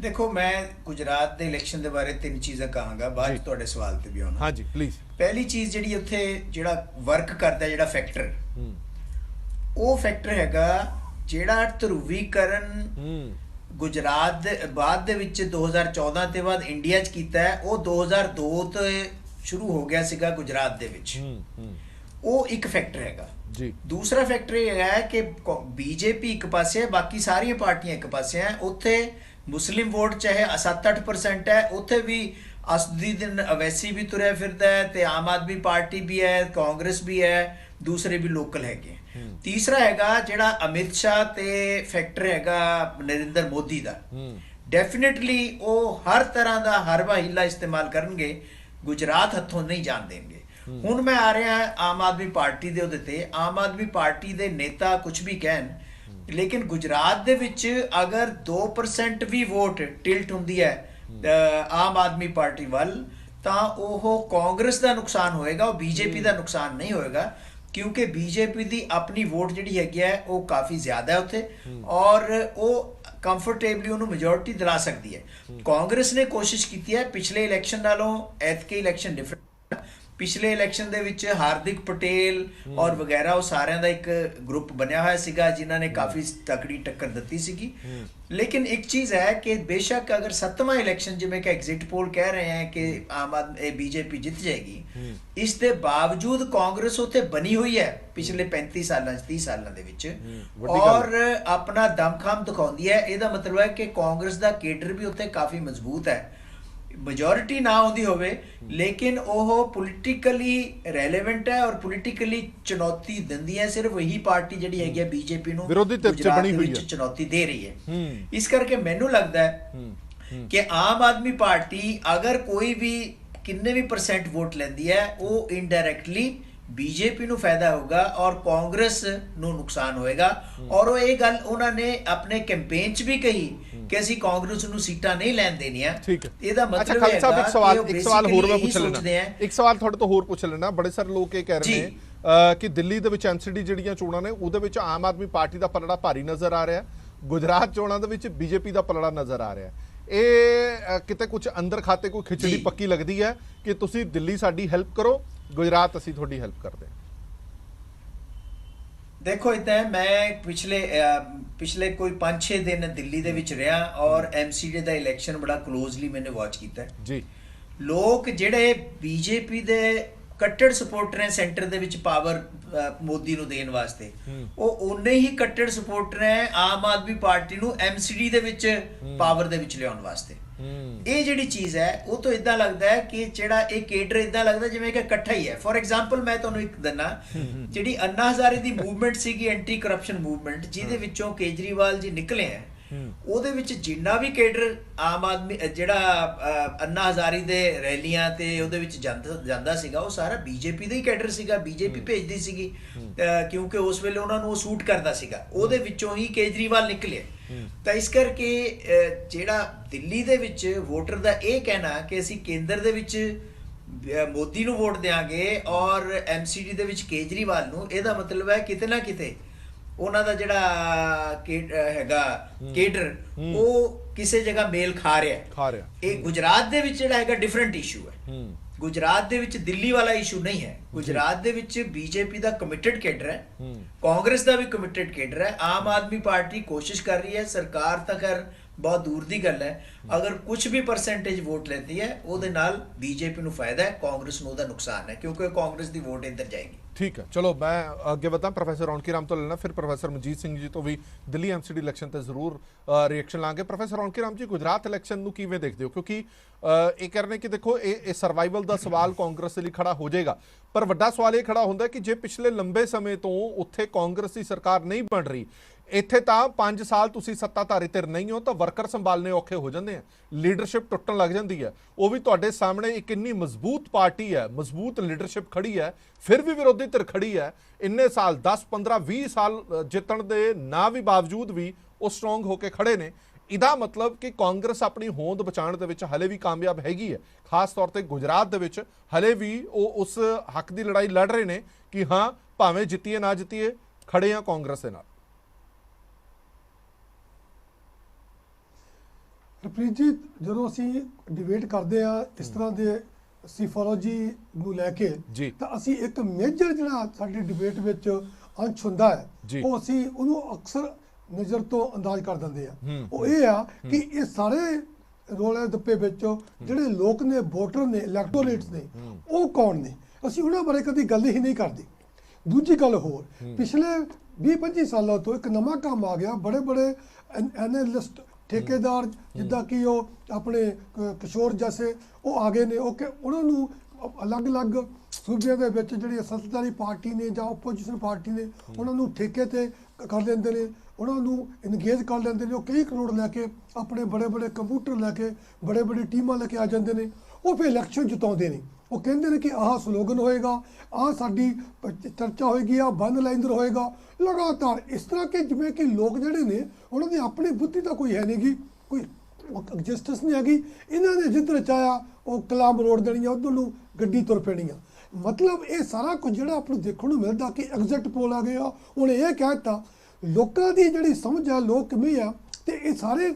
ਦੇਖੋ ਮੈਂ ਗੁਜਰਾਤ ਦੇ ਇਲੈਕਸ਼ਨ ਦੇ ਬਾਰੇ 3 ਚੀਜ਼ਾਂ ਕਹਾਂਗਾ, ਬਾਅਦ ਤੁਹਾਡੇ ਸਵਾਲ ਤੇ ਵੀ ਆਉਣਾ। ਹਾਂਜੀ ਪਲੀਜ਼। ਪਹਿਲੀ ਚੀਜ਼ ਜਿਹੜੀ ਉੱਥੇ ਜਿਹੜਾ ਵਰਕ ਕਰਦਾ ਜਿਹੜਾ ਫੈਕਟਰ, ਉਹ ਫੈਕਟਰ ਹੈਗਾ ਜਿਹੜਾ ਧਰੂਵੀਕਰਨ ਗੁਜਰਾਤ ਦੇ ਬਾਅਦ ਦੇ ਵਿੱਚ 2014 ਤੇ ਬਾਅਦ ਇੰਡੀਆ 'ਚ ਕੀਤਾ ਹੈ, ਉਹ 2002 ਤੋਂ ਸ਼ੁਰੂ ਹੋ ਗਿਆ ਸੀਗਾ ਗੁਜਰਾਤ ਦੇ ਵਿੱਚ। ਉਹ ਇੱਕ ਫੈਕਟਰ ਹੈਗਾ ਜੀ। ਦੂਸਰਾ ਫੈਕਟਰ ਇਹ ਹੈ ਕਿ ਬੀਜੇਪੀ ਇੱਕ ਪਾਸੇ ਹੈ, ਬਾਕੀ ਸਾਰੀਆਂ ਪਾਰਟੀਆਂ ਇੱਕ ਪਾਸੇ ਹੈ। ਉੱਥੇ ਮੁਸਲਿਮ ਵੋਟ ਚਾਹੇ 7-8% ਹੈ, ਉੱਥੇ ਵੀ ਅਸਦੁਦੀਨ ਅਵੈਸੀ ਵੀ ਤੁਰਿਆ ਫਿਰਦਾ ਹੈ ਤੇ ਆਮ ਆਦਮੀ ਪਾਰਟੀ ਵੀ ਹੈ, ਕਾਂਗਰਸ ਵੀ ਹੈ, ਦੂਸਰੇ ਵੀ ਲੋਕਲ ਹੈਗੇ। ਤੀਸਰਾ ਹੈਗਾ ਜਿਹੜਾ ਅਮਿਤ ਸ਼ਾਹ ਤੇ ਫੈਕਟਰ ਹੈਗਾ ਨਰਿੰਦਰ ਮੋਦੀ ਦਾ, ਡੈਫੀਨਿਟਲੀ ਉਹ ਹਰ ਤਰ੍ਹਾਂ ਦਾ ਹਰਬਾ ਹੀਲਾ ਇਸਤੇਮਾਲ ਕਰਨਗੇ, ਗੁਜਰਾਤ ਹੱਥੋਂ ਨਹੀਂ ਜਾਣ ਦੇਣਗੇ। ਹੁਣ ਮੈਂ ਆ ਰਿਹਾ ਆਮ ਆਦਮੀ ਪਾਰਟੀ ਦੇ ਉਹਦੇ ਤੇ, ਆਮ ਆਦਮੀ ਪਾਰਟੀ ਦੇ ਨੇਤਾ ਕੁਝ ਵੀ ਕਹਿਣ, ਲੇਕਿਨ ਗੁਜਰਾਤ ਦੇ ਵਿੱਚ ਅਗਰ 2% ਵੀ ਵੋਟ ਟਿਲਟ ਹੁੰਦੀ ਹੈ ਆਮ ਆਦਮੀ ਪਾਰਟੀ ਵੱਲ, ਤਾਂ ਉਹ ਕਾਂਗਰਸ ਦਾ ਨੁਕਸਾਨ ਹੋਏਗਾ, ਉਹ ਬੀਜੇਪੀ ਦਾ ਨੁਕਸਾਨ ਨਹੀਂ ਹੋਏਗਾ, ਕਿਉਂਕਿ ਬੀਜੇਪੀ ਦੀ ਆਪਣੀ ਵੋਟ ਜਿਹੜੀ ਹੈਗੀ ਹੈ ਉਹ ਕਾਫੀ ਜ਼ਿਆਦਾ ਹੈ ਉੱਥੇ, ਔਰ ਉਹ ਕੰਫਰਟੇਬਲੀ ਉਹਨੂੰ ਮੈਜੋਰਿਟੀ ਦਿਲਾ ਸਕਦੀ ਹੈ। ਕਾਂਗਰਸ ਨੇ ਕੋਸ਼ਿਸ਼ ਕੀਤੀ ਹੈ ਪਿਛਲੇ ਇਲੈਕਸ਼ਨ ਨਾਲੋਂ ਐਤਕੇ ਇਲੈਕਸ਼ਨ ਡਿਫਰੈਂਟ, ਪਿਛਲੇ ਇਲੈਕਸ਼ਨ ਦੇ ਵਿੱਚ ਹਾਰਦਿਕ ਪਟੇਲ ਔਰ ਵਗੈਰਾ ਉਹ ਸਾਰਿਆਂ ਦਾ ਇੱਕ ਗਰੁੱਪ ਬਣਿਆ ਹੋਇਆ ਸੀਗਾ ਜਿਨ੍ਹਾਂ ਨੇ ਕਾਫੀ ਤਕੜੀ ਟੱਕਰ ਦਿੱਤੀ ਸੀਗੀ। ਲੇਕਿਨ ਇੱਕ ਚੀਜ਼ ਹੈ ਕਿ ਬੇਸ਼ੱਕ ਅਗਰ 7ਵਾਂ ਇਲੈਕਸ਼ਨ ਜਿਵੇਂ ਕਿ ਐਗਜ਼ਿਟ ਪੋਲ ਕਹਿ ਰਹੇ ਹੈ ਕਿ ਆਮ ਆਦਮੀ ਬੀਜੇਪੀ ਜਿੱਤ ਜਾਏਗੀ, ਇਸ ਦੇ ਬਾਵਜੂਦ ਕਾਂਗਰਸ ਉੱਥੇ ਬਣੀ ਹੋਈ ਹੈ ਪਿਛਲੇ 35 ਸਾਲਾਂ 'ਚ 30 ਸਾਲਾਂ ਦੇ ਵਿੱਚ ਔਰ ਆਪਣਾ ਦਮਖਮ ਦਿਖਾਉਂਦੀ ਹੈ। ਇਹਦਾ ਮਤਲਬ ਹੈ ਕਿ ਕਾਂਗਰਸ ਦਾ ਕੇਡਰ ਵੀ ਉੱਥੇ ਕਾਫੀ ਮਜ਼ਬੂਤ ਹੈ। ਮੈਜੋਰਿਟੀ ਨਾ ਆਉਂਦੀ ਹੋਵੇ ਲੇਕਿਨ ਉਹ ਪੋਲੀਟੀਕਲੀ ਰੈਲੇਵੈਂਟ ਹੈ ਔਰ ਪੋਲੀਟੀਕਲੀ ਚੁਣੌਤੀ ਦਿੰਦੀ ਹੈ ਸਿਰਫ ਇਹੀ ਪਾਰਟੀ ਜਿਹੜੀ ਹੈਗੀ ਹੈ ਬੀਜੇਪੀ ਨੂੰ ਵਿਰੋਧੀ ਧਿਰ 'ਚ ਬਣੀ ਹੋਈ ਹੈ, ਚੁਣੌਤੀ ਦੇ ਰਹੀ ਹੈ। ਇਸ ਕਰਕੇ ਮੈਨੂੰ ਲੱਗਦਾ ਹੈ ਕਿ ਆਮ ਆਦਮੀ ਪਾਰਟੀ ਅਗਰ ਕੋਈ ਵੀ ਕਿੰਨੇ ਵੀ % ਵੋਟ ਲੈਂਦੀ ਹੈ ਉਹ ਇਨਡਾਇਰੈਕਟਲੀ ਬੀਜੇਪੀ ਨੂੰ ਫਾਇਦਾ ਹੋਗਾ ਔਰ ਕਾਂਗਰਸ ਨੂੰ ਨੁਕਸਾਨ ਹੋਏਗਾ। ਔਰ ਉਹ ਇਹ ਗੱਲ ਉਹਨਾਂ ਨੇ ਆਪਣੇ ਕੈਂਪੇਨ 'ਚ ਵੀ ਕਹੀ ਕਿ ਅਸੀਂ ਕਾਂਗਰਸ ਨੂੰ ਸੀਟਾਂ ਨਹੀਂ ਲੈਣ ਦੇਣੀਆਂ। ਠੀਕ ਹੈ, ਇਹਦਾ ਮਤਲਬ ਅੱਛਾ ਖਾਲਸਾ ਸਾਹਿਬ ਇੱਕ ਸਵਾਲ ਹੋਰ ਮੈਂ ਪੁੱਛ ਲੈਣਾ, ਇੱਕ ਸਵਾਲ ਤੁਹਾਡੇ ਤੋਂ ਹੋਰ ਪੁੱਛ ਲੈਣਾ। ਬੜੇ ਸਾਰੇ ਲੋਕ ਇਹ ਕਹਿ ਰਹੇ ਨੇ ਕਿ ਦਿੱਲੀ ਦੇ ਵਿੱਚ ਐਮਸੀਡੀ ਜਿਹੜੀਆਂ ਚੋਣਾਂ ਨੇ ਉਹਦੇ ਵਿੱਚ ਆਮ ਆਦਮੀ ਪਾਰਟੀ ਦਾ ਪਲੜਾ ਭਾਰੀ ਨਜ਼ਰ ਆ ਰਿਹਾ, ਗੁਜਰਾਤ ਚੋਣਾਂ ਦੇ ਵਿੱਚ ਬੀਜੇਪੀ ਦਾ ਪਲੜਾ ਨਜ਼ਰ ਆ ਰਿਹਾ। ਇਹ ਕਿਤੇ ਕੁਝ ਅੰਦਰ ਖਾਤੇ ਕੋਈ ਖਿਚੜੀ ਪੱਕੀ ਲੱਗਦੀ ਹੈ ਕਿ ਤੁਸੀਂ ਦਿੱਲੀ ਸਾਡੀ ਹੈਲਪ ਕਰੋ, ਗੁਜਰਾਤ ਅਸੀਂ ਤੁਹਾਡੀ ਹੈਲਪ ਕਰਦੇ ਹਾਂ। ਦੇਖੋ ਇਦਾਂ ਮੈਂ ਪਿਛਲੇ ਕੋਈ 5-6 ਦਿਨ ਦਿੱਲੀ ਦੇ ਵਿੱਚ ਰਿਹਾ ਔਰ ਐਮਸੀਡੀ ਦਾ ਇਲੈਕਸ਼ਨ ਬੜਾ ਕਲੋਜ਼ਲੀ ਮੈंने ਵਾਚ ਕੀਤਾ ਜੀ। ਲੋਕ ਜਿਹੜੇ ਬੀਜੇਪੀ ਦੇ ਕੱਟੜ ਸਪੋਰਟਰ ਹੈ ਸੈਂਟਰ ਦੇ ਵਿੱਚ ਪਾਵਰ ਮੋਦੀ ਨੂੰ ਦੇਣ ਵਾਸਤੇ, ਉਹ ਉਨੇ ਹੀ ਕੱਟੜ ਸਪੋਰਟਰ ਹੈ ਆਮ ਆਦਮੀ ਪਾਰਟੀ ਨੂੰ ਐਮਸੀਡੀ ਦੇ ਵਿੱਚ ਪਾਵਰ ਦੇ ਵਿੱਚ ਲਿਆਉਣ ਵਾਸਤੇ। ਇਹ ਜਿਹੜੀ ਚੀਜ਼ ਹੈ ਉਹ ਤੋਂ ਇਦਾਂ ਲੱਗਦਾ ਹੈ ਕਿ ਜਿਹੜਾ ਇਹ ਕੇਡਰ ਇਦਾਂ ਲੱਗਦਾ ਜਿਵੇਂ ਕਿ ਇਕੱਠਾ ਹੀ ਹੈ। ਫੋਰ ਐਗਜ਼ਾਮਪਲ ਮੈਂ ਤੁਹਾਨੂੰ ਇੱਕ ਦਿਨਾ, ਜਿਹੜੀ ਅੰਨਾ ਹਜ਼ਾਰੇ ਦੀ ਮੂਵਮੈਂਟ ਸੀਗੀ ਐਂਟੀ ਕਰਪਸ਼ਨ ਮੂਵਮੈਂਟ ਜਿਹਦੇ ਵਿੱਚੋਂ ਕੇਜਰੀਵਾਲ ਜੀ ਨਿਕਲੇ ਹੈ, ਉਹਦੇ ਵਿੱਚ ਜਿੰਨਾ ਵੀ ਕੇਡਰ ਆਮ ਆਦਮੀ ਜਿਹੜਾ ਅੰਨਾ ਹਜ਼ਾਰੀ ਦੇ ਰੈਲੀਆਂ ਤੇ ਉਹਦੇ ਵਿੱਚ ਜਾਂਦਾ ਸੀਗਾ ਉਹ ਸਾਰਾ ਬੀਜੇਪੀ ਦਾ ਹੀ ਕੇਡਰ ਸੀਗਾ। ਬੀਜੇਪੀ ਭੇਜਦੀ ਸੀਗੀ ਕਿਉਂਕਿ ਉਸ ਵੇਲੇ ਉਹਨਾਂ ਨੂੰ ਉਹ ਸੂਟ ਕਰਦਾ ਸੀਗਾ। ਉਹਦੇ ਵਿੱਚੋਂ ਹੀ ਕੇਜਰੀਵਾਲ ਨਿਕਲੇ। ਤਾਂ ਇਸ ਕਰਕੇ ਜਿਹੜਾ ਦਿੱਲੀ ਦੇ ਵਿੱਚ ਵੋਟਰ ਦਾ ਇਹ ਕਹਿਣਾ ਕਿ ਅਸੀਂ ਕੇਂਦਰ ਦੇ ਵਿੱਚ ਮੋਦੀ ਨੂੰ ਵੋਟ ਦੇਾਂਗੇ ਔਰ ਐਮਸੀਡੀ ਦੇ ਵਿੱਚ ਕੇਜਰੀਵਾਲ ਨੂੰ, ਇਹਦਾ ਮਤਲਬ ਹੈ ਕਿਤੇ ਨਾ ਕਿਤੇ ਉਹਨਾਂ ਦਾ ਜਿਹੜਾ ਹੈਗਾ ਕੇਡਰ ਉਹ ਕਿਸੇ ਜਗ੍ਹਾ ਮੇਲ ਖਾ ਰਿਹਾ। ਇਹ ਗੁਜਰਾਤ ਦੇ ਵਿੱਚ ਜਿਹੜਾ ਹੈਗਾ ਡਿਫਰੈਂਟ ਇਸ਼ੂ ਹੈ। ਗੁਜਰਾਤ ਦੇ ਵਿੱਚ ਦਿੱਲੀ ਵਾਲਾ ਇਸ਼ੂ ਨਹੀਂ ਹੈ। ਗੁਜਰਾਤ ਦੇ ਵਿੱਚ ਬੀਜੇਪੀ ਦਾ ਕਮਿਟਡ ਕੇਡਰ ਹੈ, ਕਾਂਗਰਸ ਦਾ ਵੀ ਕਮਿਟਡ ਕੇਡਰ ਹੈ। ਆਮ ਆਦਮੀ ਪਾਰਟੀ ਕੋਸ਼ਿਸ਼ ਕਰ ਰਹੀ ਹੈ, ਸਰਕਾਰ ਤਾਂ ਖੈਰ ਬਹੁਤ ਦੂਰ ਦੀ ਗੱਲ ਹੈ, ਅਗਰ ਕੁਝ ਵੀ % ਵੋਟ ਲੈਂਦੀ ਹੈ ਉਹਦੇ ਨਾਲ ਬੀਜੇਪੀ ਨੂੰ ਫਾਇਦਾ ਹੈ, ਕਾਂਗਰਸ ਨੂੰ ਉਹਦਾ ਨੁਕਸਾਨ ਹੈ ਕਿਉਂਕਿ ਕਾਂਗਰਸ ਦੀ ਵੋਟ ਇੱਧਰ ਜਾਏਗੀ। ਠੀਕ ਹੈ, ਚਲੋ ਮੈਂ ਅੱਗੇ ਵਧਾਂ। ਪ੍ਰੋਫੈਸਰ ਰੌਣਕੀ ਰਾਮ ਤੋਂ ਲੈਣਾ, ਫਿਰ ਪ੍ਰੋਫੈਸਰ ਮਨਜੀਤ ਸਿੰਘ ਜੀ ਤੋਂ ਵੀ ਦਿੱਲੀ ਐਮਸੀਡੀ ਇਲੈਕਸ਼ਨ ਤੇ ਜ਼ਰੂਰ ਰਿਐਕਸ਼ਨ ਲਾਂਗੇ। ਪ੍ਰੋਫੈਸਰ ਰੌਣਕੀ ਰਾਮ ਜੀ, ਗੁਜਰਾਤ ਇਲੈਕਸ਼ਨ ਨੂੰ ਕਿਵੇਂ ਦੇਖਦੇ ਹੋ? ਕਿਉਂਕਿ ਇਹ ਕਹਿ ਰਹੇ ਨੇ ਕਿ ਦੇਖੋ ਇਹ ਸਰਵਾਈਵਲ ਦਾ ਸਵਾਲ ਕਾਂਗਰਸ ਲਈ ਖੜਾ ਹੋ ਜਾਏਗਾ, ਪਰ ਵੱਡਾ ਸਵਾਲ ਇਹ ਖੜਾ ਹੁੰਦਾ ਕਿ ਜੇ ਪਿਛਲੇ ਲੰਬੇ ਸਮੇਂ ਤੋਂ ਉੱਥੇ ਕਾਂਗਰਸ ਦੀ ਸਰਕਾਰ ਨਹੀਂ ਬਣ ਰਹੀ, ਇੱਥੇ ਤਾਂ 5 ਸਾਲ ਤੁਸੀਂ ਸੱਤਾਧਾਰੀ ਧਿਰ ਨਹੀਂ ਹੋ ਤਾਂ ਵਰਕਰ ਸੰਭਾਲਣੇ ਔਖੇ ਹੋ ਜਾਂਦੇ ਆ, ਲੀਡਰਸ਼ਿਪ ਟੁੱਟਣ ਲੱਗ ਜਾਂਦੀ ਹੈ। ਉਹ ਵੀ ਤੁਹਾਡੇ ਸਾਹਮਣੇ ਇੱਕ ਇੰਨੀ ਮਜ਼ਬੂਤ ਪਾਰਟੀ ਹੈ, ਮਜ਼ਬੂਤ ਲੀਡਰਸ਼ਿਪ ਖੜੀ ਹੈ, ਫਿਰ ਵੀ ਵਿਰੋਧੀ ਧਿਰ ਖੜੀ ਹੈ। ਇੰਨੇ ਸਾਲ 10 15 20 ਸਾਲ ਜਿੱਤਣ ਦੇ ਨਾ ਵੀ ਬਾਵਜੂਦ ਵੀ ਉਹ ਸਟਰੋਂਗ ਹੋ ਕੇ ਖੜੇ ਨੇ। ਇਹਦਾ ਮਤਲਬ ਕਿ ਕਾਂਗਰਸ ਆਪਣੀ ਹੋਂਦ ਬਚਾਉਣ ਦੇ ਵਿੱਚ ਹਲੇ ਵੀ ਕਾਮਯਾਬ ਹੈਗੀ ਹੈ। ਖਾਸ ਤੌਰ ਤੇ ਗੁਜਰਾਤ ਦੇ ਵਿੱਚ ਹਲੇ ਵੀ ਉਹ ਉਸ ਹੱਕ ਦੀ ਲੜਾਈ ਲੜ ਰਹੇ ਨੇ ਕਿ ਹਾਂ ਭਾਵੇਂ ਜਿੱਤੀਏ ਨਾ ਜਿੱਤੀਏ ਖੜੇ ਆ ਕਾਂਗਰਸ ਦੇ ਨਾਲ। ਰਪ੍ਰੀਤ ਜੀ, ਜਦੋਂ ਅਸੀਂ ਡਿਬੇਟ ਕਰਦੇ ਆ ਇਸ ਤਰ੍ਹਾਂ ਦੇ ਸਿਫੋਲੋਜੀ ਨੂੰ ਲੈ ਕੇ, ਤਾਂ ਅਸੀਂ ਇੱਕ ਮੇਜਰ ਜਿਹੜਾ ਸਾਡੇ ਡਿਬੇਟ ਵਿੱਚ ਅੰਸ਼ ਹੁੰਦਾ ਹੈ ਉਹ ਅਸੀਂ ਉਹਨੂੰ ਅਕਸਰ ਨਜ਼ਰ ਤੋਂ ਅੰਦਾਜ਼ ਕਰ ਦਿੰਦੇ ਆ। ਉਹ ਇਹ ਆ ਕਿ ਇਹ ਸਾਰੇ ਰੋਲੇ ਦੱਪੇ ਵਿੱਚ ਜਿਹੜੇ ਲੋਕ ਨੇ, ਵੋਟਰ ਨੇ, ਇਲੈਕਟੋਰੇਟਸ ਨੇ, ਉਹ ਕੌਣ ਨੇ, ਅਸੀਂ ਉਹਨਾਂ ਬਾਰੇ ਕਦੀ ਗੱਲ ਹੀ ਨਹੀਂ ਕਰਦੇ। ਦੂਜੀ ਗੱਲ ਹੋਰ, ਪਿਛਲੇ 20-25 ਸਾਲਾਂ ਤੋਂ ਇੱਕ ਨਵਾਂ ਕੰਮ ਆ ਗਿਆ, ਬੜੇ ਬੜੇ ਐਨਾਲਿਸਟ ਠੇਕੇਦਾਰ ਜਿੱਦਾਂ ਕਿ ਉਹ ਆਪਣੇ ਕਿਸ਼ੋਰ ਜੈਸੇ ਉਹ ਆ ਗਏ ਨੇ। ਉਹ ਕਿ ਉਹਨਾਂ ਨੂੰ ਅਲੱਗ-ਅਲੱਗ ਸੂਬਿਆਂ ਦੇ ਵਿੱਚ ਜਿਹੜੀ ਸੱਤਾਧਾਰੀ ਪਾਰਟੀ ਨੇ ਜਾਂ ਓਪੋਜੀਸ਼ਨ ਪਾਰਟੀ ਨੇ ਉਹਨਾਂ ਨੂੰ ਠੇਕੇ ਤੇ ਕਰ ਲੈਂਦੇ ਨੇ, ਉਹਨਾਂ ਨੂੰ ਇੰਗੇਜ ਕਰ ਲੈਂਦੇ ਨੇ। ਉਹ ਕਈ ਕਰੋੜ ਲੈ ਕੇ, ਆਪਣੇ ਬੜੇ ਬੜੇ ਕੰਪਿਊਟਰ ਲੈ ਕੇ, ਬੜੇ ਬੜੇ ਟੀਮਾਂ ਲੈ ਕੇ ਆ ਜਾਂਦੇ ਨੇ। ਉਹ ਫਿਰ ਇਲੈਕਸ਼ਨ ਜਿਤਾਉਂਦੇ ਨੇ। ਉਹ ਕਹਿੰਦੇ ਨੇ ਕਿ ਆਹ ਸਲੋਗਨ ਹੋਏਗਾ, ਆਹ ਸਾਡੀ ਚਰਚਾ ਹੋਏਗੀ, ਆਹ ਬੰਦ ਲਾਈਂਦਰ ਹੋਏਗਾ, ਲਗਾਤਾਰ ਇਸ ਤਰ੍ਹਾਂ ਕਿ ਜਿਵੇਂ ਕਿ ਲੋਕ ਜਿਹੜੇ ਨੇ ਉਹਨਾਂ ਦੀ ਆਪਣੀ ਬੁੱਧੀ ਤਾਂ ਕੋਈ ਹੈ ਨਹੀਂ ਗੀ, ਕੋਈ ਐਗਜ਼ਿਸਟੈਂਸ ਨਹੀਂ ਹੈਗੀ। ਇਹਨਾਂ ਨੇ ਜਿੱਧਰ ਚਾਹਿਆ ਉਹ ਕਲਾਮ ਰੋੜ ਦੇਣੀ ਆ, ਉੱਧਰ ਨੂੰ ਗੱਡੀ ਤੁਰ ਪੈਣੀ ਆ। ਮਤਲਬ ਇਹ ਸਾਰਾ ਕੁਝ ਜਿਹੜਾ ਆਪ ਨੂੰ ਦੇਖਣ ਨੂੰ ਮਿਲਦਾ ਕਿ ਐਗਜ਼ੈਕਟ ਪੋਲ ਆ ਗਏ ਆ, ਉਹਨੇ ਇਹ ਕਹਿ ਦਿੱਤਾ। ਲੋਕਾਂ ਦੀ ਜਿਹੜੀ ਸਮਝ ਆ, ਲੋਕ ਕਿਵੇਂ ਆ, ਤੇ ਇਹ ਸਾਰੇ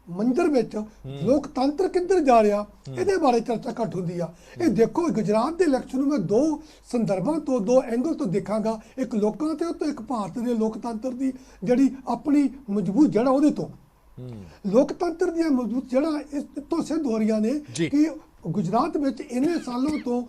ਮੰਦਰ ਵਿੱਚ ਲੋਕਤੰਤਰ ਕਿੱਧਰ ਜਾ ਰਿਹਾ ਇਹਦੇ ਬਾਰੇ ਚਰਚਾ ਘੱਟ ਹੁੰਦੀ ਆ। ਇਹ ਦੇਖੋ ਗੁਜਰਾਤ ਦੇ ਇਲੈਕਸ਼ਨ ਨੂੰ ਮੈਂ ਦੋ ਸੰਦਰਭਾਂ ਤੋਂ, ਦੋ ਐਂਗਲ ਤੋਂ ਦੇਖਾਂਗਾ, ਇੱਕ ਲੋਕਾਂ ਤੇ ਇੱਕ ਭਾਰਤ ਦੇ ਲੋਕਤੰਤਰ ਦੀ ਜਿਹੜੀ ਆਪਣੀ ਮਜ਼ਬੂਤ ਜੜ੍ਹਾਂ ਉਹਦੇ ਤੋਂ। ਲੋਕਤੰਤਰ ਦੀਆਂ ਮਜ਼ਬੂਤ ਜੜ੍ਹਾਂ ਇਸ ਤੋਂ ਸਿੱਧ ਹੋ ਰਹੀਆਂ ਨੇ ਕਿ ਗੁਜਰਾਤ ਵਿੱਚ ਇੰਨੇ ਸਾਲੋਂ ਤੋਂ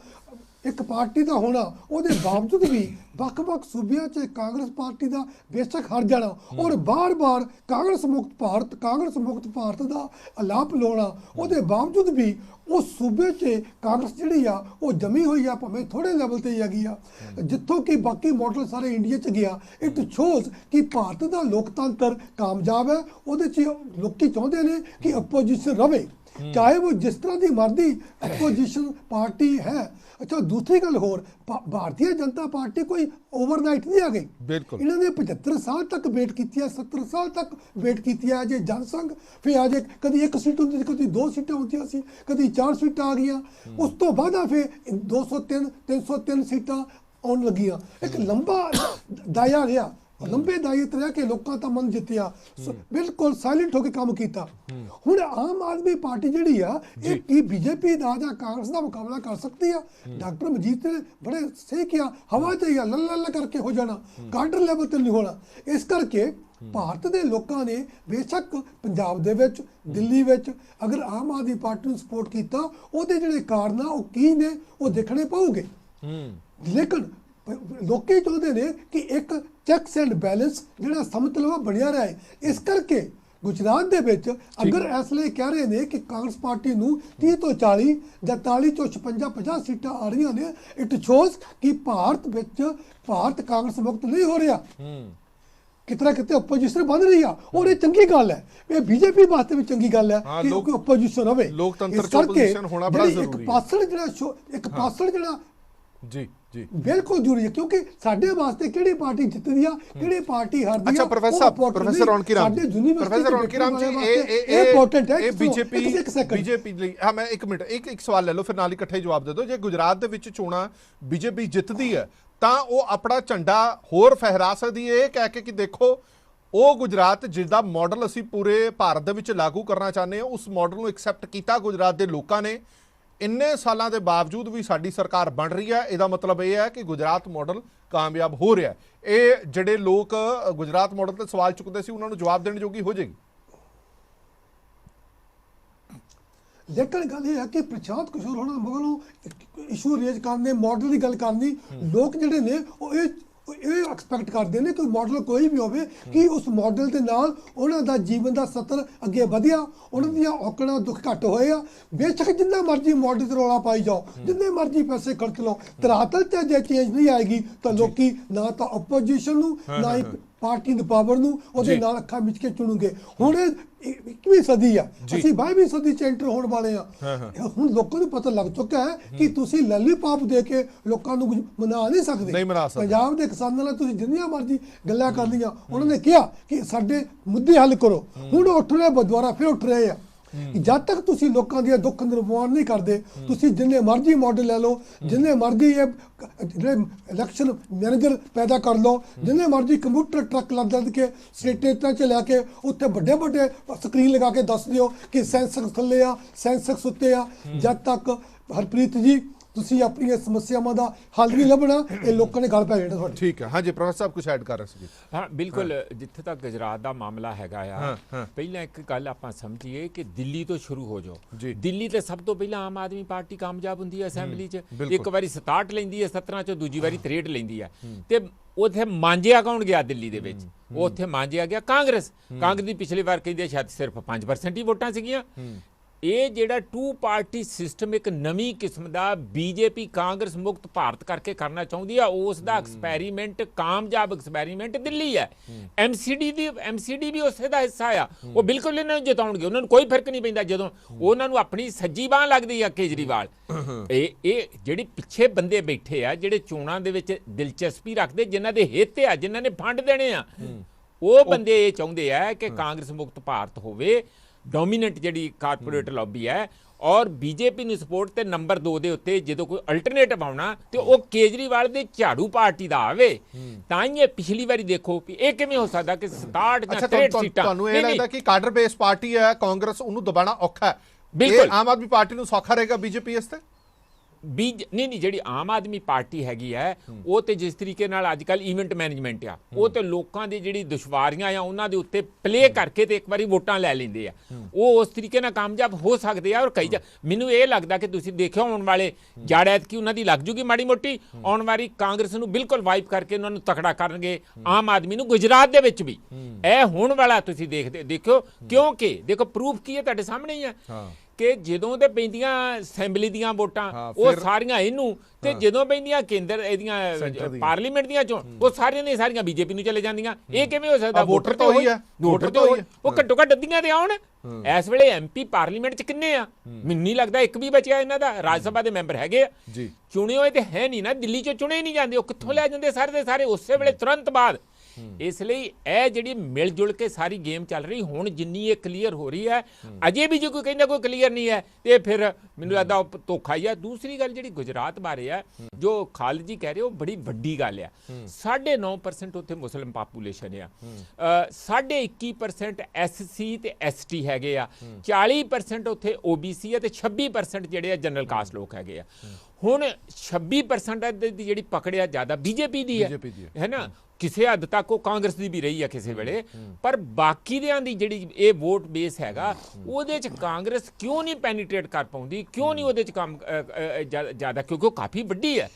ਇੱਕ ਪਾਰਟੀ ਦਾ ਹੋਣਾ, ਉਹਦੇ ਬਾਵਜੂਦ ਵੀ ਵੱਖ-ਵੱਖ ਸੂਬਿਆਂ 'ਚ ਕਾਂਗਰਸ ਪਾਰਟੀ ਦਾ ਬੇਸ਼ੱਕ ਹਾਰ ਜਾਣਾ ਔਰ ਬਾਰ-ਬਾਰ ਕਾਂਗਰਸ ਮੁਕਤ ਭਾਰਤ ਦਾ ਅਲਾਪ ਲਾਉਣਾ, ਉਹਦੇ ਬਾਵਜੂਦ ਵੀ ਉਹ ਸੂਬੇ 'ਚ ਕਾਂਗਰਸ ਜਿਹੜੀ ਆ ਉਹ ਜਮੀ ਹੋਈ ਆ, ਭਾਵੇਂ ਥੋੜੇ ਲੈਵਲ ਤੇ ਹੈਗੀ ਆ, ਜਿੱਥੋਂ ਕਿ ਬਾਕੀ ਮਾਡਲ ਸਾਰੇ ਇੰਡੀਆ 'ਚ ਗਿਆ। ਇਟ ਸ਼ੋਜ਼ ਕਿ ਭਾਰਤ ਦਾ ਲੋਕਤੰਤਰ ਕਾਮਯਾਬ ਹੈ। ਉਹਦੇ 'ਚ ਲੋਕੀ ਚਾਹੁੰਦੇ ਨੇ ਕਿ ਅਪੋਜੀਸ਼ਨ ਰਵੇ, ਚਾਹੇ ਉਹ ਜਿਸ ਤਰ੍ਹਾਂ ਦੀ ਮਰਜ਼ੀ ਅਪੋਜੀਸ਼ਨ ਪਾਰਟੀ ਹੈ। ਅੱਛਾ, ਦੂਸਰੀ ਗੱਲ ਹੋਰ, ਭਾਰਤੀ ਜਨਤਾ ਪਾਰਟੀ ਕੋਈ ਓਵਰਨਾਈਟ ਨਹੀਂ ਆ ਗਈ। ਬਿਲਕੁਲ ਇਹਨਾਂ ਨੇ 75 ਸਾਲ ਤੱਕ ਵੇਟ ਕੀਤੀ ਹੈ, 70 ਸਾਲ ਤੱਕ ਵੇਟ ਕੀਤੀ ਹੈ। ਜੇ ਜਨਸੰਘ ਫਿਰ ਆ ਜੇ ਕਦੀ 1 ਸੀਟ ਹੁੰਦੀ ਸੀ, ਕਦੀ 2 ਸੀਟਾਂ ਹੁੰਦੀਆਂ ਸੀ, ਕਦੀ 4 ਸੀਟਾਂ ਆ ਗਈਆਂ, ਉਸ ਤੋਂ ਬਾਅਦ ਆ ਫਿਰ 203 303 ਸੀਟਾਂ ਆਉਣ ਲੱਗੀਆਂ। ਇੱਕ ਲੰਬਾ ਦਾਇਰਾ ਰਿਹਾ, ਲੰਬੇ ਦਾਇਰੇ ਤੇ ਰਹਿ ਕੇ ਲੋਕਾਂ ਦਾ ਮਨ ਜਿੱਤਿਆ, ਬਿਲਕੁਲ ਸਾਇਲੈਂਟ ਹੋ ਕੇ ਕੰਮ ਕੀਤਾ। ਹੁਣ ਆਮ ਆਦਮੀ ਪਾਰਟੀ ਜਿਹੜੀ ਆ ਇਹ ਕੀ ਬੀਜੇਪੀ ਦਾ ਜਾਂ ਕਾਂਗਰਸ ਦਾ ਮੁਕਾਬਲਾ ਕਰ ਸਕਦੀ ਆ? ਡਾਕਟਰ ਮਜੀਦ ਨੇ ਬੜੇ ਸਹੀ ਕਿਹਾ, ਹਵਾ ਚਾਹੀਏ ਲੱਲ ਕਰਕੇ ਹੋ ਜਾਣਾ, ਕਾਡਰ ਲੈਵਲ ਤੇ ਨਹੀਂ ਹੋਣਾ। ਇਸ ਕਰਕੇ ਭਾਰਤ ਦੇ ਲੋਕਾਂ ਨੇ ਬੇਸ਼ੱਕ ਪੰਜਾਬ ਦੇ ਵਿੱਚ, ਦਿੱਲੀ ਵਿੱਚ ਅਗਰ ਆਮ ਆਦਮੀ ਪਾਰਟੀ ਨੂੰ ਸਪੋਰਟ ਕੀਤਾ, ਉਹਦੇ ਜਿਹੜੇ ਕਾਰਨ ਆ ਉਹ ਕੀ ਨੇ ਉਹ ਦੇਖਣੇ ਪਊਗੇ। ਲੇਕਿਨ ਲੋਕੀ ਚਾਹੁੰਦੇ ਨੇ ਕਿ ਇੱਕ ਚੈਕਸ ਐਂਡ ਬੈਲੈਂਸ ਜਿਹੜਾ ਸਮਤਲਵਾ ਬਣਿਆ ਰਹੇ। ਇਸ ਕਰਕੇ ਗੁਜਰਾਤ ਦੇ ਵਿੱਚ ਅਗਰ ਇਸ ਲਈ ਕਹਿ ਰਹੇ ਨੇ ਕਿ ਕਾਂਗਰਸ ਪਾਰਟੀ ਨੂੰ 30 ਤੋਂ 40 ਜਾਂ 40 ਤੋਂ 56 50 ਸੀਟਾਂ ਆ ਰਹੀਆਂ ਨੇ, ਇਟ ਸ਼ੋਜ਼ ਕਿ ਭਾਰਤ ਕਾਂਗਰਸ ਮੁਕਤ ਨਹੀਂ ਹੋ ਰਿਹਾ, ਕਿਤੇ ਨਾ ਕਿਤੇ ਆਪੋਜੀਸ਼ਨ ਬਣ ਰਹੀ ਆ। ਔਰ ਇਹ ਚੰਗੀ ਗੱਲ ਹੈ, ਇਹ ਬੀਜੇਪੀ ਵਾਸਤੇ ਵੀ ਚੰਗੀ ਗੱਲ ਹੈ ਕਿ ਆਪੋਜੀਸ਼ਨ ਹੋਵੇ। ਲੋਕਤੰਤਰ 'ਚ ਆਪੋਜੀਸ਼ਨ ਹੋਣਾ ਬੜਾ ਜ਼ਰੂਰੀ ਹੈ। ਇੱਕ ਪਾਸੜ ਜਿਹੜਾ ਜੀ ਬਿਲਕੁਲ ਜ਼ਰੂਰੀ ਹੈ, ਕਿਉਂਕਿ ਸਾਡੇ ਵਾਸਤੇ ਕਿਹੜੀ ਪਾਰਟੀ ਜਿੱਤਦੀ ਆ, ਕਿਹੜੀ ਪਾਰਟੀ ਹਾਰਦੀ ਆ। ਅੱਛਾ ਪ੍ਰੋਫੈਸਰ ਰੌਣਕੀ ਰਾਮ ਜੀ, ਇਹ ਇੰਪੋਰਟੈਂਟ ਹੈ। ਇਹ ਬੀਜੇਪੀ ਲਈ ਹਾਂ, ਮੈਂ ਇੱਕ ਮਿੰਟ ਇੱਕ ਸਵਾਲ ਲੈ ਲਓ, ਫਿਰ ਨਾਲ ਹੀ ਇਕੱਠੇ ਜਵਾਬ ਦੇ ਦਿਓ। ਜੇ ਗੁਜਰਾਤ ਦੇ ਵਿੱਚ ਚੋਣਾਂ ਬੀਜੇਪੀ ਜਿੱਤਦੀ ਹੈ ਤਾਂ ਉਹ ਆਪਣਾ ਝੰਡਾ ਹੋਰ ਫਹਿਰਾ ਸਕਦੀ ਹੈ, ਇਹ ਕਹਿ ਕੇ ਕਿ ਦੇਖੋ ਉਹ ਗੁਜਰਾਤ ਜਿਹਦਾ ਮਾਡਲ ਅਸੀਂ ਪੂਰੇ ਭਾਰਤ ਦੇ ਵਿੱਚ ਲਾਗੂ ਕਰਨਾ ਚਾਹੁੰਦੇ ਹਾਂ, ਉਸ ਮਾਡਲ ਨੂੰ ਐਕਸੈਪਟ ਕੀਤਾ ਗੁਜਰਾਤ ਦੇ ਲੋਕਾਂ ਨੇ। ਇੰਨੇ ਸਾਲਾਂ ਦੇ ਬਾਵਜੂਦ ਵੀ ਸਾਡੀ ਸਰਕਾਰ ਬਣ ਰਹੀ ਹੈ, ਇਹਦਾ ਮਤਲਬ ਇਹ ਹੈ ਕਿ ਗੁਜਰਾਤ ਮਾਡਲ ਕਾਮਯਾਬ ਹੋ ਰਿਹਾ। ਇਹ ਜਿਹੜੇ ਲੋਕ ਗੁਜਰਾਤ ਮਾਡਲ ਤੇ ਸਵਾਲ ਚੁੱਕਦੇ ਸੀ ਉਹਨਾਂ ਨੂੰ ਜਵਾਬ ਦੇਣ ਜੋਗੀ ਹੋ ਜਾਏਗੀ। ਲੇਕਿਨ ਗੱਲ ਇਹ ਹੈ ਕਿ ਪ੍ਰਸ਼ਾਂਤ ਕਿਸ਼ੋਰ ਹੋਣਾ ਮਗਰੋਂ ਇਸ਼ੂ ਰੇਜ਼ ਕਰਨੇ, ਮਾਡਲ ਦੀ ਗੱਲ ਕਰਨੀ, ਲੋਕ ਜਿਹੜੇ ਨੇ ਉਹ ਇਹ ਐਕਸਪੈਕਟ ਕਰਦੇ ਨੇ ਕਿ ਮਾਡਲ ਕੋਈ ਵੀ ਹੋਵੇ ਕਿ ਉਸ ਮਾਡਲ ਦੇ ਨਾਲ ਉਹਨਾਂ ਦਾ ਜੀਵਨ ਦਾ ਸਤਰ ਅੱਗੇ ਵਧਿਆ, ਉਹਨਾਂ ਦੀਆਂ ਔਕੜਾਂ ਦੁੱਖ ਘੱਟ ਹੋਏ ਆ। ਬੇਸ਼ੱਕ ਜਿੰਨਾ ਮਰਜ਼ੀ ਮਾਡਲ 'ਤੇ ਰੌਲਾ ਪਾਈ ਜਾਓ, ਜਿੰਨੇ ਮਰਜ਼ੀ ਪੈਸੇ ਖਰਚ ਲਓ, ਧਰਾਤਲ 'ਤੇ ਜੇ ਚੇਂਜ ਨਹੀਂ ਆਏਗੀ ਤਾਂ ਲੋਕੀ ਨਾ ਤਾਂ ਆਪੋਜੀਸ਼ਨ ਨੂੰ ਨਾ ਹੀ ਪਾਰਟੀ ਦੇ ਪਾਵਰ ਨੂੰ ਉਹਦੇ ਨਾਲ ਅੱਖਾਂ ਮਿਚ ਕੇ ਚੁਣੂਗੇ। ਹੁਣ 21ਵੀਂ ਸਦੀ ਆ, ਅਸੀਂ 22ਵੀਂ ਸਦੀ 'ਚ ਐਂਟਰ ਹੋਣ ਵਾਲੇ ਆ। ਹੁਣ ਲੋਕਾਂ ਨੂੰ ਪਤਾ ਲੱਗ ਚੁੱਕਾ ਹੈ ਕਿ ਤੁਸੀਂ ਲੈਲੀਪੌਪ ਦੇ ਕੇ ਲੋਕਾਂ ਨੂੰ ਮਨਾ ਨਹੀਂ ਸਕਦੇ। ਪੰਜਾਬ ਦੇ ਕਿਸਾਨਾਂ ਨਾਲ ਤੁਸੀਂ ਜਿੰਨੀਆਂ ਮਰਜ਼ੀ ਗੱਲਾਂ ਕਰ ਲਈਆਂ, ਉਹਨਾਂ ਨੇ ਕਿਹਾ ਕਿ ਸਾਡੇ ਮੁੱਦੇ ਹੱਲ ਕਰੋ। ਹੁਣ ਉੱਠ ਰਹੇ ਦੁਬਾਰਾ ਫਿਰ ਉੱਠ ਰਹੇ ਆ। ਜਦ ਤੱਕ ਤੁਸੀਂ ਲੋਕਾਂ ਦੀਆਂ ਦੁੱਖ ਨਿਰਵਾਣ ਨਹੀਂ ਕਰਦੇ, ਤੁਸੀਂ ਜਿੰਨੇ ਮਰਜ਼ੀ ਮਾਡਲ ਲੈ ਲਓ, ਜਿੰਨੇ ਮਰਜ਼ੀ ਜਿਹੜੇ ਇਲੈਕਸ਼ਨ ਮੈਨੇਜਰ ਪੈਦਾ ਕਰ ਲਓ, ਜਿੰਨੇ ਮਰਜ਼ੀ ਕੰਪਿਊਟਰ ਟਰੱਕ ਲੱਦ ਕੇ ਸਟੇਟਾਂ 'ਚ ਲੈ ਕੇ ਉੱਥੇ ਵੱਡੇ ਸਕਰੀਨ ਲਗਾ ਕੇ ਦੱਸ ਦਿਓ ਕਿ ਸੈਂਸੈਕਸ ਥੱਲੇ ਆ, ਸੈਂਸੈਕਸ ਉੱਤੇ ਆ। ਜਦ ਤੱਕ ਹਰਪ੍ਰੀਤ ਜੀ ਤੁਸੀਂ ਆਪਣੀਆਂ ਸਮੱਸਿਆਵਾਂ ਦਾ ਹੱਲ ਨਹੀਂ ਲੱਭਣਾ, ਇਹ ਲੋਕਾਂ ਨੇ ਗੱਲ ਪੈ ਜਾਣਾ ਤੁਹਾਡੀ। ਠੀਕ ਹੈ, ਹਾਂਜੀ ਪ੍ਰੋਫੈਸਰ ਸਾਹਿਬ ਕੁਝ ਐਡ ਕਰ ਰਹੇ ਸੀ। ਹਾਂ ਬਿਲਕੁਲ, ਜਿੱਥੇ ਤੱਕ ਗੁਜਰਾਤ ਦਾ ਮਾਮਲਾ ਹੈਗਾ ਆ, ਪਹਿਲਾਂ ਇੱਕ ਗੱਲ ਆਪਾਂ ਸਮਝੀਏ ਕਿ ਦਿੱਲੀ ਤੋਂ ਸ਼ੁਰੂ ਹੋ ਜਾਓ। ਦਿੱਲੀ ਤੇ ਸਭ ਤੋਂ ਪਹਿਲਾਂ ਆਮ ਆਦਮੀ ਪਾਰਟੀ ਕਾਮਯਾਬ ਹੁੰਦੀ ਹੈ ਅਸੈਂਬਲੀ 'ਚ, ਇੱਕ ਵਾਰੀ 67 ਲੈਂਦੀ ਹੈ 17 'ਚੋਂ, ਦੂਜੀ ਵਾਰੀ 63 ਲੈਂਦੀ ਹੈ। ਤੇ ਉੱਥੇ ਮਾਂਜਿਆ ਕੌਣ ਗਿਆ ਦਿੱਲੀ ਦੇ ਵਿੱਚ? ਉਹ ਉੱਥੇ ਮਾਂਜਿਆ ਗਿਆ ਕਾਂਗਰਸ ਦੀ ਪਿਛਲੀ ਵਾਰ ਕਹਿੰਦੇ ਸ਼ਾਇਦ ਸਿਰਫ 5% ਹੀ ਵੋਟਾਂ ਸੀਗੀਆਂ। ਇਹ ਜਿਹੜਾ 2 ਪਾਰਟੀ ਸਿਸਟਮ ਇੱਕ ਨਵੀਂ ਕਿਸਮ ਦਾ ਬੀਜੇਪੀ ਕਾਂਗਰਸ ਮੁਕਤ ਭਾਰਤ ਕਰਕੇ ਕਰਨਾ ਚਾਹੁੰਦੀ ਆ, ਉਸ ਦਾ ਐਕਸਪੈਰੀਮੈਂਟ, ਕਾਮਯਾਬ ਐਕਸਪੈਰੀਮੈਂਟ ਦਿੱਲੀ ਹੈ। ਐਮਸੀਡੀ ਵੀ ਉਸੇ ਦਾ ਹਿੱਸਾ ਆ। ਉਹ ਬਿਲਕੁਲ ਇਹਨਾਂ ਨੂੰ ਜਿਤਾਉਣਗੇ, ਉਹਨਾਂ ਨੂੰ ਕੋਈ ਫਰਕ ਨਹੀਂ ਪੈਂਦਾ ਜਦੋਂ ਉਹਨਾਂ ਨੂੰ ਆਪਣੀ ਸੱਜੀ ਬਾਂਹ ਲੱਗਦੀ ਆ ਕੇਜਰੀਵਾਲ। ਇਹ ਜਿਹੜੇ ਪਿੱਛੇ ਬੰਦੇ ਬੈਠੇ ਆ, ਜਿਹੜੇ ਚੋਣਾਂ ਦੇ ਵਿੱਚ ਦਿਲਚਸਪੀ ਰੱਖਦੇ, ਜਿਨ੍ਹਾਂ ਦੇ ਹਿੱਤ ਆ, ਜਿਨ੍ਹਾਂ ਨੇ ਫੰਡ ਦੇਣੇ ਆ, ਉਹ ਬੰਦੇ ਇਹ ਚਾਹੁੰਦੇ ਆ ਕਿ ਕਾਂਗਰਸ ਮੁਕਤ ਭਾਰਤ ਹੋਵੇ। ਡੋਮੀਨੈਂਟ ਜਿਹੜੀ ਕਾਰਪੋਰੇਟ ਲੌਬੀ ਹੈ ਔਰ ਬੀਜੇਪੀ ਨੂੰ ਸਪੋਰਟ ਤੇ ਨੰਬਰ 2 ਦੇ ਉੱਤੇ ਜਦੋਂ ਕੋਈ ਅਲਟਰਨੇਟਿਵ ਆਉਣਾ ਤੇ ਉਹ ਕੇਜਰੀਵਾਲ ਦੇ ਝਾੜੂ ਪਾਰਟੀ ਦਾ ਆਵੇ। ਤਾਂ ਹੀ ਇਹ ਪਿਛਲੀ ਵਾਰੀ ਦੇਖੋ ਵੀ ਇਹ ਕਿਵੇਂ ਹੋ ਸਕਦਾ ਕਿ 67 ਜਾਂ 63 ਸੀਟਾਂ। ਤੁਹਾਨੂੰ ਇਹ ਲੱਗਦਾ ਕਿ ਕਾਡਰ ਬੇਸ ਪਾਰਟੀ ਹੈ ਕਾਂਗਰਸ, ਉਹਨੂੰ ਦਬਾਣਾ ਔਖਾ ਹੈ? ਬਿਲਕੁਲ। ਆਮ ਆਦਮੀ ਪਾਰਟੀ ਨੂੰ ਸੌਖਾ ਰਹੇਗਾ ਬੀਜੇਪੀ ਇਸ ਤੇ? ਨਹੀਂ ਜਿਹੜੀ ਆਮ ਆਦਮੀ ਪਾਰਟੀ ਹੈਗੀ ਹੈ ਉਹ ਤੇ ਜਿਸ ਤਰੀਕੇ ਨਾਲ ਅੱਜ ਕੱਲ ਇਵੈਂਟ ਮੈਨੇਜਮੈਂਟ ਆ, ਉਹ ਤੇ ਲੋਕਾਂ ਦੀ ਜਿਹੜੀ ਦੁਸ਼ਵਾਰੀਆਂ ਆ ਉਹਨਾਂ ਦੇ ਉੱਤੇ ਪਲੇ ਕਰਕੇ ਤੇ ਇੱਕ ਵਾਰੀ ਵੋਟਾਂ ਲੈ ਲੈਂਦੇ ਆ। ਉਹ ਉਸ ਤਰੀਕੇ ਨਾਲ ਕਾਮਯਾਬ ਹੋ ਸਕਦੇ ਆ। ਔਰ ਕਈ ਮੈਨੂੰ ਇਹ ਲੱਗਦਾ ਕਿ ਤੁਸੀਂ ਦੇਖਿਓ ਆਉਣ ਵਾਲੇ ਜੜ ਐਤਕੀ ਉਹਨਾਂ ਦੀ ਲੱਗ ਜੂਗੀ ਮਾੜੀ ਮੋਟੀ, ਆਉਣ ਵਾਲੀ ਕਾਂਗਰਸ ਨੂੰ ਬਿਲਕੁਲ ਵਾਈਪ ਕਰਕੇ ਉਹਨਾਂ ਨੂੰ ਤਕੜਾ ਕਰਨਗੇ, ਆਮ ਆਦਮੀ ਨੂੰ। ਗੁਜਰਾਤ ਦੇ ਵਿੱਚ ਵੀ ਇਹ ਹੋਣ ਵਾਲਾ ਤੁਸੀਂ ਦੇਖਿਓ, ਕਿਉਂਕਿ ਦੇਖੋ ਪ੍ਰੂਫ ਕੀ ਹੈ ਤੁਹਾਡੇ ਸਾਹਮਣੇ ਹੀ ਹੈ ਕਿ ਜਦੋਂ ਤੇ ਪੈਂਦੀਆਂ ਅਸੈਂਬਲੀ ਦੀਆਂ ਵੋਟਾਂ ਉਹ ਸਾਰੀਆਂ ਇਹਨੂੰ, ਤੇ ਜਦੋਂ ਪੈਂਦੀਆਂ ਕੇਂਦਰ ਇਹਦੀਆਂ ਪਾਰਲੀਮੈਂਟ ਦੀਆਂ ਚੋਣ ਉਹ ਸਾਰੀਆਂ ਦੀਆਂ ਸਾਰੀਆਂ ਬੀਜੇਪੀ ਨੂੰ ਚਲੇ ਜਾਂਦੀਆਂ। ਇਹ ਕਿਵੇਂ ਹੋ ਸਕਦਾ? ਵੋਟਰ ਤੇ ਹੋਈ ਹੈ, ਵੋਟਰ ਤੇ ਹੋਈ। ਉਹ ਘੱਟੋ ਘੱਟ ਅੱਧੀਆਂ ਤੇ ਆਉਣ। ਇਸ ਵੇਲੇ ਐਮਪੀ ਪਾਰਲੀਮੈਂਟ 'ਚ ਕਿੰਨੇ ਆ? ਮੈਨੂੰ ਨਹੀਂ ਲੱਗਦਾ ਇੱਕ ਵੀ ਬਚਿਆ ਇਹਨਾਂ ਦਾ। ਰਾਜ ਸਭਾ ਦੇ ਮੈਂਬਰ ਹੈਗੇ ਆ, ਚੁਣੇ ਹੋਏ ਤੇ ਹੈ ਨਹੀਂ ਨਾ, ਦਿੱਲੀ 'ਚੋਂ ਚੁਣੇ ਨਹੀਂ ਜਾਂਦੇ। ਉਹ ਕਿੱਥੋਂ ਲੈ ਜਾਂਦੇ ਸਾਰੇ ਦੇ ਸਾਰੇ ਉਸੇ ਵੇਲੇ ਤੁਰੰਤ ਬਾਅਦ। ਇਸ ਲਈ ਇਹ ਜਿਹੜੀ ਮਿਲ ਜੁਲ ਕੇ ਸਾਰੀ ਗੇਮ ਚੱਲ ਰਹੀ ਹੁਣ, ਜਿੰਨੀ ਇਹ ਕਲੀਅਰ ਹੋ ਰਹੀ ਹੈ, ਅਜੇ ਵੀ ਜੇ ਕੋਈ ਕਹਿੰਦਾ ਕੋਈ ਕਲੀਅਰ ਨਹੀਂ ਹੈ ਤੇ ਫਿਰ ਮੈਨੂੰ ਲੱਗਦਾ ਉਹ ਧੋਖਾ ਹੀ ਆ। ਦੂਸਰੀ ਗੱਲ ਜਿਹੜੀ ਗੁਜਰਾਤ ਬਾਰੇ ਆ, ਜੋ ਖਾਲਿਦ ਜੀ ਕਹਿ ਰਹੇ ਉਹ ਬੜੀ ਵੱਡੀ ਗੱਲ ਆ। 9.5% ਉੱਥੇ ਮੁਸਲਿਮ ਪਾਪੂਲੇਸ਼ਨ ਆ, 21% SC ਤੇ ST ਹੈਗੇ ਆ, 40% ਉੱਥੇ OBC ਆ ਤੇ 26% ਜਿਹੜੇ ਆ ਜਨਰਲ ਕਾਸਟ ਲੋਕ ਹੈਗੇ ਆ। ਹੁਣ 26% ਦੀ ਜਿਹੜੀ ਪਕੜਿਆ ਜ਼ਿਆਦਾ ਬੀਜੇਪੀ ਦੀ ਹੈ ਨਾ, ਕਿਸੇ ਹੱਦ ਤੱਕ ਉਹ ਕਾਂਗਰਸ ਦੀ ਵੀ ਰਹੀ ਹੈ ਕਿਸੇ ਵੇਲੇ, ਪਰ ਬਾਕੀ ਦਿਆਂ ਦੀ ਜਿਹੜੀ ਇਹ ਵੋਟ ਬੇਸ ਹੈਗਾ ਉਹਦੇ 'ਚ ਕਾਂਗਰਸ ਕਿਉਂ ਨਹੀਂ ਪੈਨੀਟ੍ਰੇਟ ਕਰ ਪਾਉਂਦੀ, ਕਿਉਂ ਨਹੀਂ ਉਹਦੇ 'ਚ ਕੰਮ ਜ਼ਿਆਦਾ? ਕਿਉਂਕਿ ਉਹ ਕਾਫੀ ਵੱਡੀ ਹੈ।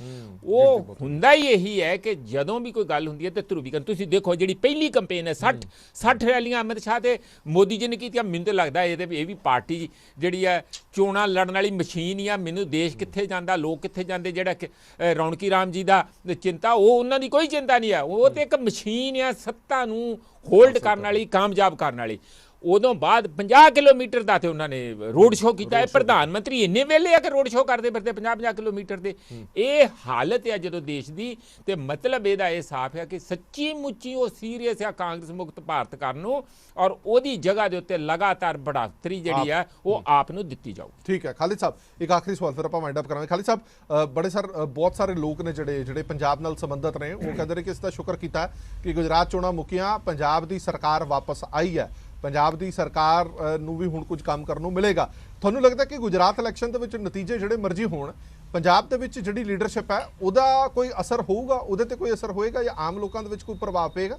ਉਹ ਹੁੰਦਾ ਹੀ ਇਹੀ ਹੈ ਕਿ ਜਦੋਂ ਵੀ ਕੋਈ ਗੱਲ ਹੁੰਦੀ ਹੈ ਤੇ ਧਰੂਵੀਕਰਨ। ਤੁਸੀਂ ਦੇਖੋ ਜਿਹੜੀ ਪਹਿਲੀ ਕੰਪੇਨ ਹੈ 60 ਰੈਲੀਆਂ ਅਮਿਤ ਸ਼ਾਹ ਤੇ ਮੋਦੀ ਜੀ ਨੇ ਕੀਤੀਆਂ। ਮੈਨੂੰ ਤਾਂ ਲੱਗਦਾ ਇਹ ਵੀ ਪਾਰਟੀ ਜਿਹੜੀ ਹੈ ਚੋਣਾਂ ਲੜਨ ਵਾਲੀ ਮਸ਼ੀਨ ਹੀ ਆ। ਮੈਨੂੰ ਦੇਸ਼ ਕਿੱਥੇ ਜਾਂਦਾ, ਲੋਕ ਕਿੱਥੇ ਜਾਂਦੇ, ਜਿਹੜਾ ਰੌਣਕੀ ਰਾਮ ਜੀ ਦਾ ਚਿੰਤਾ, ਉਹ ਉਹਨਾਂ ਦੀ ਕੋਈ ਚਿੰਤਾ ਨਹੀਂ ਹੈ। ਉਹ ਤੇ ਇੱਕ ਮਸ਼ੀਨ ਆ ਸੱਤਾ ਨੂੰ ਹੋਲਡ ਕਰਨ ਵਾਲੀ, ਕਾਮਯਾਬ ਕਰਨ ਵਾਲੀ। ਉਦੋਂ ਬਾਅਦ 50 ਕਿਲੋਮੀਟਰ ਦਾ ਤੇ ਉਹਨਾਂ ਨੇ ਰੋਡ ਸ਼ੋਅ ਕੀਤਾ ਹੈ। ਪ੍ਰਧਾਨ ਮੰਤਰੀ ਇੰਨੇ ਵੇਲੇ ਆ ਕਿ ਰੋਡ ਸ਼ੋਅ ਕਰਦੇ ਫਿਰਦੇ 50 ਕਿਲੋਮੀਟਰ ਦੇ। ਇਹ ਹਾਲਤ ਹੈ ਜਦੋਂ ਦੇਸ਼ ਦੀ, ਤੇ ਮਤਲਬ ਇਹਦਾ ਇਹ ਸਾਫ਼ ਹੈ ਕਿ ਸੱਚੀ ਮੁੱਚੀ ਉਹ ਸੀਰੀਅਸ ਆ ਕਾਂਗਰਸ ਮੁਕਤ ਭਾਰਤ ਕਰਨ ਨੂੰ, ਔਰ ਉਹਦੀ ਜਗ੍ਹਾ ਦੇ ਉੱਤੇ ਲਗਾਤਾਰ ਬੜਾਤਰੀ ਜਿਹੜੀ ਹੈ ਉਹ ਆਪ ਨੂੰ ਦਿੱਤੀ ਜਾਊ। ਠੀਕ ਹੈ ਖਾਲਿਦ ਸਾਹਿਬ, ਇੱਕ ਆਖਰੀ ਸਵਾਲ ਫਿਰ ਆਪਾਂ ਵਾਈਂਡ ਅਪ ਕਰਾਂਗੇ। ਖਾਲਿਦ ਸਾਹਿਬ, ਬਹੁਤ ਸਾਰੇ ਲੋਕ ਨੇ ਜਿਹੜੇ ਪੰਜਾਬ ਨਾਲ ਸੰਬੰਧਿਤ ਨੇ, ਉਹ ਕਹਿੰਦੇ ਨੇ ਕਿ ਇਸ ਦਾ ਸ਼ੁਕਰ ਕੀਤਾ ਕਿ ਗੁਜਰਾਤ ਚੋਣਾਂ ਮੁੱਕੀਆਂ, ਪੰਜਾਬ ਦੀ ਸਰਕਾਰ ਵਾਪਸ ਆਈ ਹੈ, ਪੰਜਾਬ ਦੀ ਸਰਕਾਰ ਨੂੰ ਵੀ ਹੁਣ ਕੁਝ ਕੰਮ ਕਰਨ ਨੂੰ ਮਿਲੇਗਾ। ਤੁਹਾਨੂੰ ਲੱਗਦਾ ਕਿ ਗੁਜਰਾਤ ਇਲੈਕਸ਼ਨ ਦੇ ਵਿੱਚ ਨਤੀਜੇ ਜਿਹੜੇ ਮਰਜ਼ੀ ਹੋਣ, ਪੰਜਾਬ ਦੇ ਵਿੱਚ ਜਿਹੜੀ ਲੀਡਰਸ਼ਿਪ ਹੈ ਉਹਦਾ ਕੋਈ ਅਸਰ ਹੋਊਗਾ, ਉਹਦੇ ਤੇ ਕੋਈ ਅਸਰ ਹੋਏਗਾ ਜਾਂ ਆਮ ਲੋਕਾਂ ਦੇ ਵਿੱਚ ਕੋਈ ਪ੍ਰਭਾਵ ਪਏਗਾ?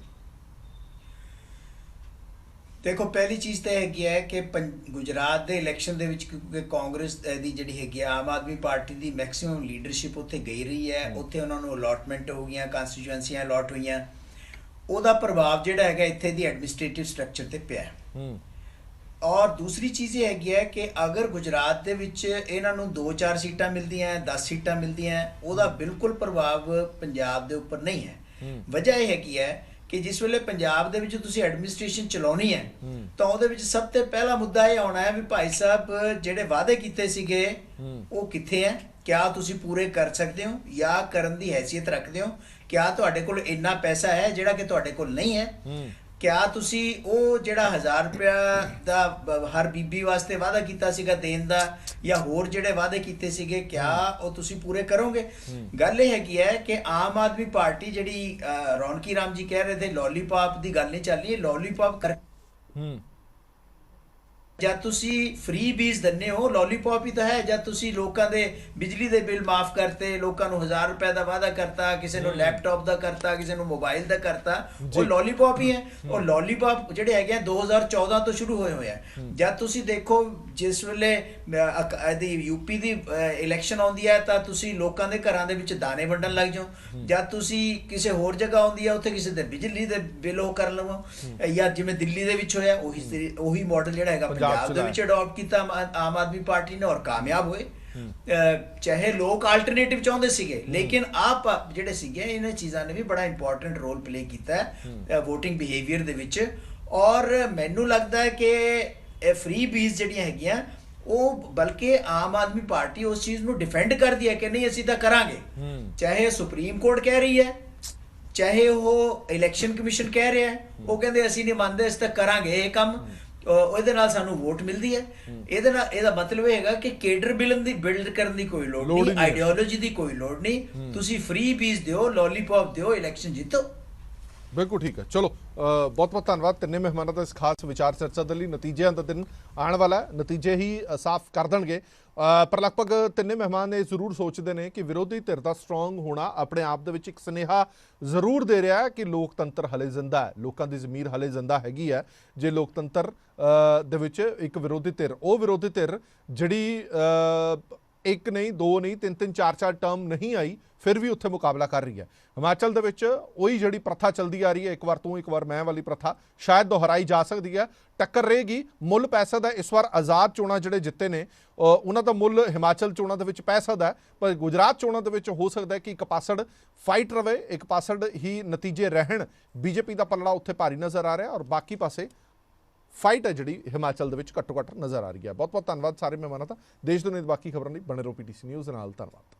ਦੇਖੋ ਪਹਿਲੀ ਚੀਜ਼ ਤਾਂ ਹੈਗੀ ਹੈ ਕਿ ਗੁਜਰਾਤ ਦੇ ਇਲੈਕਸ਼ਨ ਦੇ ਵਿੱਚ ਕਿਉਂਕਿ ਕਾਂਗਰਸ ਦੀ ਜਿਹੜੀ ਹੈਗੀ ਆ, ਆਮ ਆਦਮੀ ਪਾਰਟੀ ਦੀ ਮੈਕਸਿਮਮ ਲੀਡਰਸ਼ਿਪ ਉੱਥੇ ਗਈ ਰਹੀ ਹੈ, ਉੱਥੇ ਉਹਨਾਂ ਨੂੰ ਅਲਾਟਮੈਂਟ ਹੋ ਗਈਆਂ, ਕੰਸਟੀਚੁਐਂਸੀਆਂ ਅਲਾਟ ਹੋਈਆਂ, ਉਹਦਾ ਪ੍ਰਭਾਵ ਜਿਹੜਾ ਹੈਗਾ ਇੱਥੇ ਦੀ ਐਡਮਿਨਿਸਟ੍ਰੇਟਿਵ ਸਟਰਕਚਰ ਤੇ ਪਿਆ। ਔਰ ਦੂਸਰੀ ਚੀਜ਼ ਇਹ ਹੈਗੀ ਹੈ ਕਿ ਅਗਰ ਗੁਜਰਾਤ ਦੇ ਵਿੱਚ ਇਹਨਾਂ ਨੂੰ 2-4 ਸੀਟਾਂ ਮਿਲਦੀਆਂ, 10 ਸੀਟਾਂ ਮਿਲਦੀਆਂ, ਉਹਦਾ ਬਿਲਕੁਲ ਪ੍ਰਭਾਵ ਪੰਜਾਬ ਦੇ ਉੱਪਰ ਨਹੀਂ ਹੈ। ਵਜ੍ਹਾ ਇਹ ਹੈਗੀ ਹੈ ਕਿ ਜਿਸ ਵੇਲੇ ਪੰਜਾਬ ਦੇ ਵਿੱਚ ਤੁਸੀਂ ਐਡਮਿਨਿਸਟ੍ਰੇਸ਼ਨ ਚਲਾਉਣੀ ਹੈ ਤਾਂ ਉਹਦੇ ਵਿੱਚ ਸਭ ਤੋਂ ਪਹਿਲਾ ਮੁੱਦਾ ਇਹ ਆਉਣਾ ਹੈ ਵੀ ਭਾਈ ਸਾਹਿਬ ਜਿਹੜੇ ਵਾਅਦੇ ਕੀਤੇ ਸੀਗੇ ਉਹ ਕਿੱਥੇ ਹੈ, ਕਿਆ ਤੁਸੀਂ ਪੂਰੇ ਕਰ ਸਕਦੇ ਹੋ ਜਾਂ ਕਰਨ ਦੀ ਹੈਸੀਅਤ ਰੱਖਦੇ ਹੋ, ਕਿਆ ਤੁਹਾਡੇ ਕੋਲ ਇੰਨਾ ਪੈਸਾ ਹੈ ਜਿਹੜਾ ਕਿ ਤੁਹਾਡੇ ਕੋਲ ਨਹੀਂ ਹੈ, ਕਿਆ ਤੁਸੀਂ ਉਹ ਜਿਹੜਾ 1000 ਰੁਪਇਆ ਦਾ ਹਰ ਬੀਬੀ ਵਾਸਤੇ ਵਾਅਦਾ ਕੀਤਾ ਸੀਗਾ ਦੇਣ ਦਾ, ਜਾਂ ਹੋਰ ਜਿਹੜੇ ਵਾਅਦੇ ਕੀਤੇ ਸੀਗੇ, ਕਿਆ ਉਹ ਤੁਸੀਂ ਪੂਰੇ ਕਰੋਗੇ? ਗੱਲ ਇਹ ਹੈਗੀ ਹੈ ਕਿ ਆਮ ਆਦਮੀ ਪਾਰਟੀ ਜਿਹੜੀ ਰੌਣਕੀ ਰਾਮ ਜੀ ਕਹਿ ਰਹੇ ਥੇ ਲੋਲੀਪੌਪ ਦੀ ਗੱਲ ਨਹੀਂ ਚੱਲ ਰਹੀ, ਲੋਲੀਪੌਪ ਕਰ ਜਦ ਤੁਸੀਂ ਫ੍ਰੀ ਬੀਜ ਦਿੰਦੇ ਹੋ, ਲੋਲੀਪੌਪ ਹੀ ਤਾਂ ਹੈ। ਜਦ ਤੁਸੀਂ ਲੋਕਾਂ ਦੇ ਬਿਜਲੀ ਦੇ ਬਿੱਲ ਮਾਫ ਕਰਤੇ, ਲੋਕਾਂ ਨੂੰ 1000 ਰੁਪਏ ਦਾ ਵਾਅਦਾ ਕਰਤਾ, ਕਿਸੇ ਨੂੰ ਲੈਪਟਾਪ ਦਾ ਕਰਤਾ, ਕਿਸੇ ਨੂੰ ਮੋਬਾਈਲ ਦਾ ਕਰਤਾ, ਉਹ ਲੋਲੀਪੌਪ ਹੀ ਹੈ। ਉਹ ਲੋਲੀਪੌਪ ਜਿਹੜੇ ਹੈਗੇ 2014 ਤੋਂ ਸ਼ੁਰੂ ਹੋਏ ਹੋਏ ਆ। ਜਦ ਤੁਸੀਂ ਦੇਖੋ ਜਿਸ ਵੇਲੇ ਇਹਦੀ ਯੂਪੀ ਦੀ ਇਲੈਕਸ਼ਨ ਆਉਂਦੀ ਹੈ ਤਾਂ ਤੁਸੀਂ ਲੋਕਾਂ ਦੇ ਘਰਾਂ ਦੇ ਵਿੱਚ ਦਾਣੇ ਵੰਡਣ ਲੱਗ ਜਾਓ। ਜਦ ਤੁਸੀਂ ਕਿਸੇ ਹੋਰ ਜਗ੍ਹਾ ਆਉਂਦੀ ਹੈ ਉੱਥੇ ਕਿਸੇ ਦੇ ਬਿਜਲੀ ਦੇ ਬਿੱਲ ਉਹ ਕਰ ਲਵੋ, ਜਾਂ ਜਿਵੇਂ ਦਿੱਲੀ ਦੇ ਵਿੱਚ ਹੋਇਆ ਉਹੀ ਮਾਡਲ ਜਿਹੜਾ ਹੈਗਾ ਪੰਜਾਬ ਦੇ ਵਿੱਚ ਅਡਾਪਟ ਕੀਤਾ ਆਮ ਆਦਮੀ ਪਾਰਟੀ ਨੇ, ਔਰ ਕਾਮਯਾਬ ਹੋਏ। ਚਾਹੇ ਲੋਕ ਆਲਟਰਨੇਟਿਵ ਚਾਹੁੰਦੇ ਸੀਗੇ, ਲੇਕਿਨ ਆਪ ਜਿਹੜੇ ਸੀਗੇ ਇਹਨਾਂ ਚੀਜ਼ਾਂ ਨੇ ਵੀ ਬੜਾ ਇੰਪੋਰਟੈਂਟ ਰੋਲ ਪਲੇ ਕੀਤਾ ਵੋਟਿੰਗ ਬਿਹੇਵੀਅਰ ਦੇ ਵਿੱਚ। ਔਰ ਮੈਨੂੰ ਲੱਗਦਾ ਹੈ ਕਿ ਇਹ ਫ੍ਰੀ ਬੀਜ਼ ਜਿਹੜੀਆਂ ਹੈਗੀਆਂ ਉਹ ਬਲਕਿ ਆਮ ਆਦਮੀ ਪਾਰਟੀ ਉਸ ਚੀਜ਼ ਨੂੰ ਡਿਫੈਂਡ ਕਰਦੀ ਹੈ ਕਿ ਨਹੀਂ ਅਸੀਂ ਤਾਂ ਕਰਾਂਗੇ, ਚਾਹੇ ਸੁਪਰੀਮ ਕੋਰਟ ਕਹਿ ਰਹੀ ਹੈ, ਚਾਹੇ ਉਹ ਇਲੈਕਸ਼ਨ ਕਮਿਸ਼ਨ ਕਹਿ ਰਿਹਾ ਹੈ, ਉਹ ਕਹਿੰਦੇ ਅਸੀਂ ਨਹੀਂ ਮੰਨਦੇ, ਅਸੀਂ ਤਾਂ ਕਰਾਂਗੇ ਇਹ ਕੰਮ। ਉਹਦੇ ਨਾਲ ਸਾਨੂੰ ਵੋਟ ਮਿਲਦੀ ਹੈ। ਇਹਦੇ ਨਾਲ ਇਹਦਾ ਮਤਲਬ ਇਹ ਹੈਗਾ ਕਿ ਕੇਡਰ ਬਿਲਡ ਕਰਨ ਦੀ ਕੋਈ ਲੋੜ ਨਹੀਂ, ਆਈਡੀਓਲੋਜੀ ਦੀ ਕੋਈ ਲੋੜ ਨਹੀਂ, ਤੁਸੀਂ ਫ੍ਰੀ ਬੀਜ਼ ਦਿਓ, ਲੋਲੀਪੌਪ ਦਿਓ, ਇਲੈਕਸ਼ਨ ਜਿੱਤੋ। ਬਿਲਕੁਲ ਠੀਕ ਹੈ। ਚਲੋ ਬਹੁਤ ਬਹੁਤ ਧੰਨਵਾਦ ਤਿੰਨੇ ਮਹਿਮਾਨਾਂ ਦਾ ਇਸ ਖਾਸ ਵਿਚਾਰ ਚਰਚਾ ਦੇ ਲਈ। ਨਤੀਜਿਆਂ ਦਾ ਦਿਨ ਆਉਣ ਵਾਲਾ ਹੈ, ਨਤੀਜੇ ਹੀ ਸਾਫ਼ ਕਰ ਦੇਣਗੇ। ਪਰ ਲਗਭਗ ਤਿੰਨੇ ਮਹਿਮਾਨ ਇਹ ਜ਼ਰੂਰ ਸੋਚਦੇ ਨੇ ਕਿ ਵਿਰੋਧੀ ਧਿਰ ਦਾ ਸਟਰੋਂਗ ਹੋਣਾ ਆਪਣੇ ਆਪ ਦੇ ਵਿੱਚ ਇੱਕ ਸੁਨੇਹਾ ਜ਼ਰੂਰ ਦੇ ਰਿਹਾ ਹੈ ਕਿ ਲੋਕਤੰਤਰ ਹਲੇ ਜ਼ਿੰਦਾ ਹੈ, ਲੋਕਾਂ ਦੀ ਜ਼ਮੀਰ ਹਲੇ ਜ਼ਿੰਦਾ ਹੈਗੀ ਹੈ। ਜੇ ਲੋਕਤੰਤਰ ਦੇ ਵਿੱਚ ਇੱਕ ਵਿਰੋਧੀ ਧਿਰ, ਉਹ ਵਿਰੋਧੀ ਧਿਰ ਜਿਹੜੀ ਇੱਕ ਨਹੀਂ, ਦੋ ਨਹੀਂ, ਤਿੰਨ ਤਿੰਨ, ਚਾਰ ਚਾਰ ਟਰਮ ਨਹੀਂ ਆਈ, ਫਿਰ ਵੀ ਉੱਥੇ ਮੁਕਾਬਲਾ ਕਰ ਰਹੀ ਹੈ। ਹਿਮਾਚਲ ਦੇ ਵਿੱਚ ਉਹੀ ਜਿਹੜੀ ਪ੍ਰਥਾ ਚੱਲਦੀ ਆ ਰਹੀ ਹੈ, ਇੱਕ ਵਾਰ ਤੂੰ ਇੱਕ ਵਾਰ ਮੈਂ ਵਾਲੀ ਪ੍ਰਥਾ, ਸ਼ਾਇਦ ਦੁਹਰਾਈ ਜਾ ਸਕਦੀ ਹੈ। ਟੱਕਰ ਰਹੇਗੀ ਮੁੱਲ ਪੈਸੇ ਦਾ। ਇਸ ਵਾਰ ਆਜ਼ਾਦ ਚੋਣਾਂ ਜਿਹੜੇ ਜਿੱਤੇ ਨੇ ਉਹਨਾਂ ਦਾ ਮੁੱਲ ਹਿਮਾਚਲ ਚੋਣਾਂ ਦੇ ਵਿੱਚ ਪੈ ਸਕਦਾ ਹੈ, ਪਰ ਗੁਜਰਾਤ ਚੋਣਾਂ ਦੇ ਵਿੱਚ ਹੋ ਸਕਦਾ ਹੈ ਕਿ ਇੱਕ ਪਾਸੜ ਫਾਈਟ ਰਵੇ, ਇੱਕ ਪਾਸੜ ਹੀ ਨਤੀਜੇ ਰਹਿਣ। ਬੀਜੇਪੀ ਦਾ ਪੱਲੜਾ ਉੱਥੇ ਭਾਰੀ ਨਜ਼ਰ ਆ ਰਿਹਾ ਔਰ ਬਾਕੀ ਪਾਸੇ ਫਾਈਟ ਹੈ ਜਿਹੜੀ ਹਿਮਾਚਲ ਦੇ ਵਿੱਚ ਘੱਟੋ ਘੱਟ ਨਜ਼ਰ ਆ ਰਹੀ ਹੈ। ਬਹੁਤ ਬਹੁਤ ਧੰਨਵਾਦ ਸਾਰੇ ਮਹਿਮਾਨਾਂ ਦਾ। ਦੇਸ਼ ਦੁਨੀਆ ਦੀ ਬਾਕੀ ਖਬਰਾਂ ਲਈ ਬਣੇ ਰਹੋ PTC ਨਿਊਜ਼ ਨਾਲ। ਧੰਨਵਾਦ।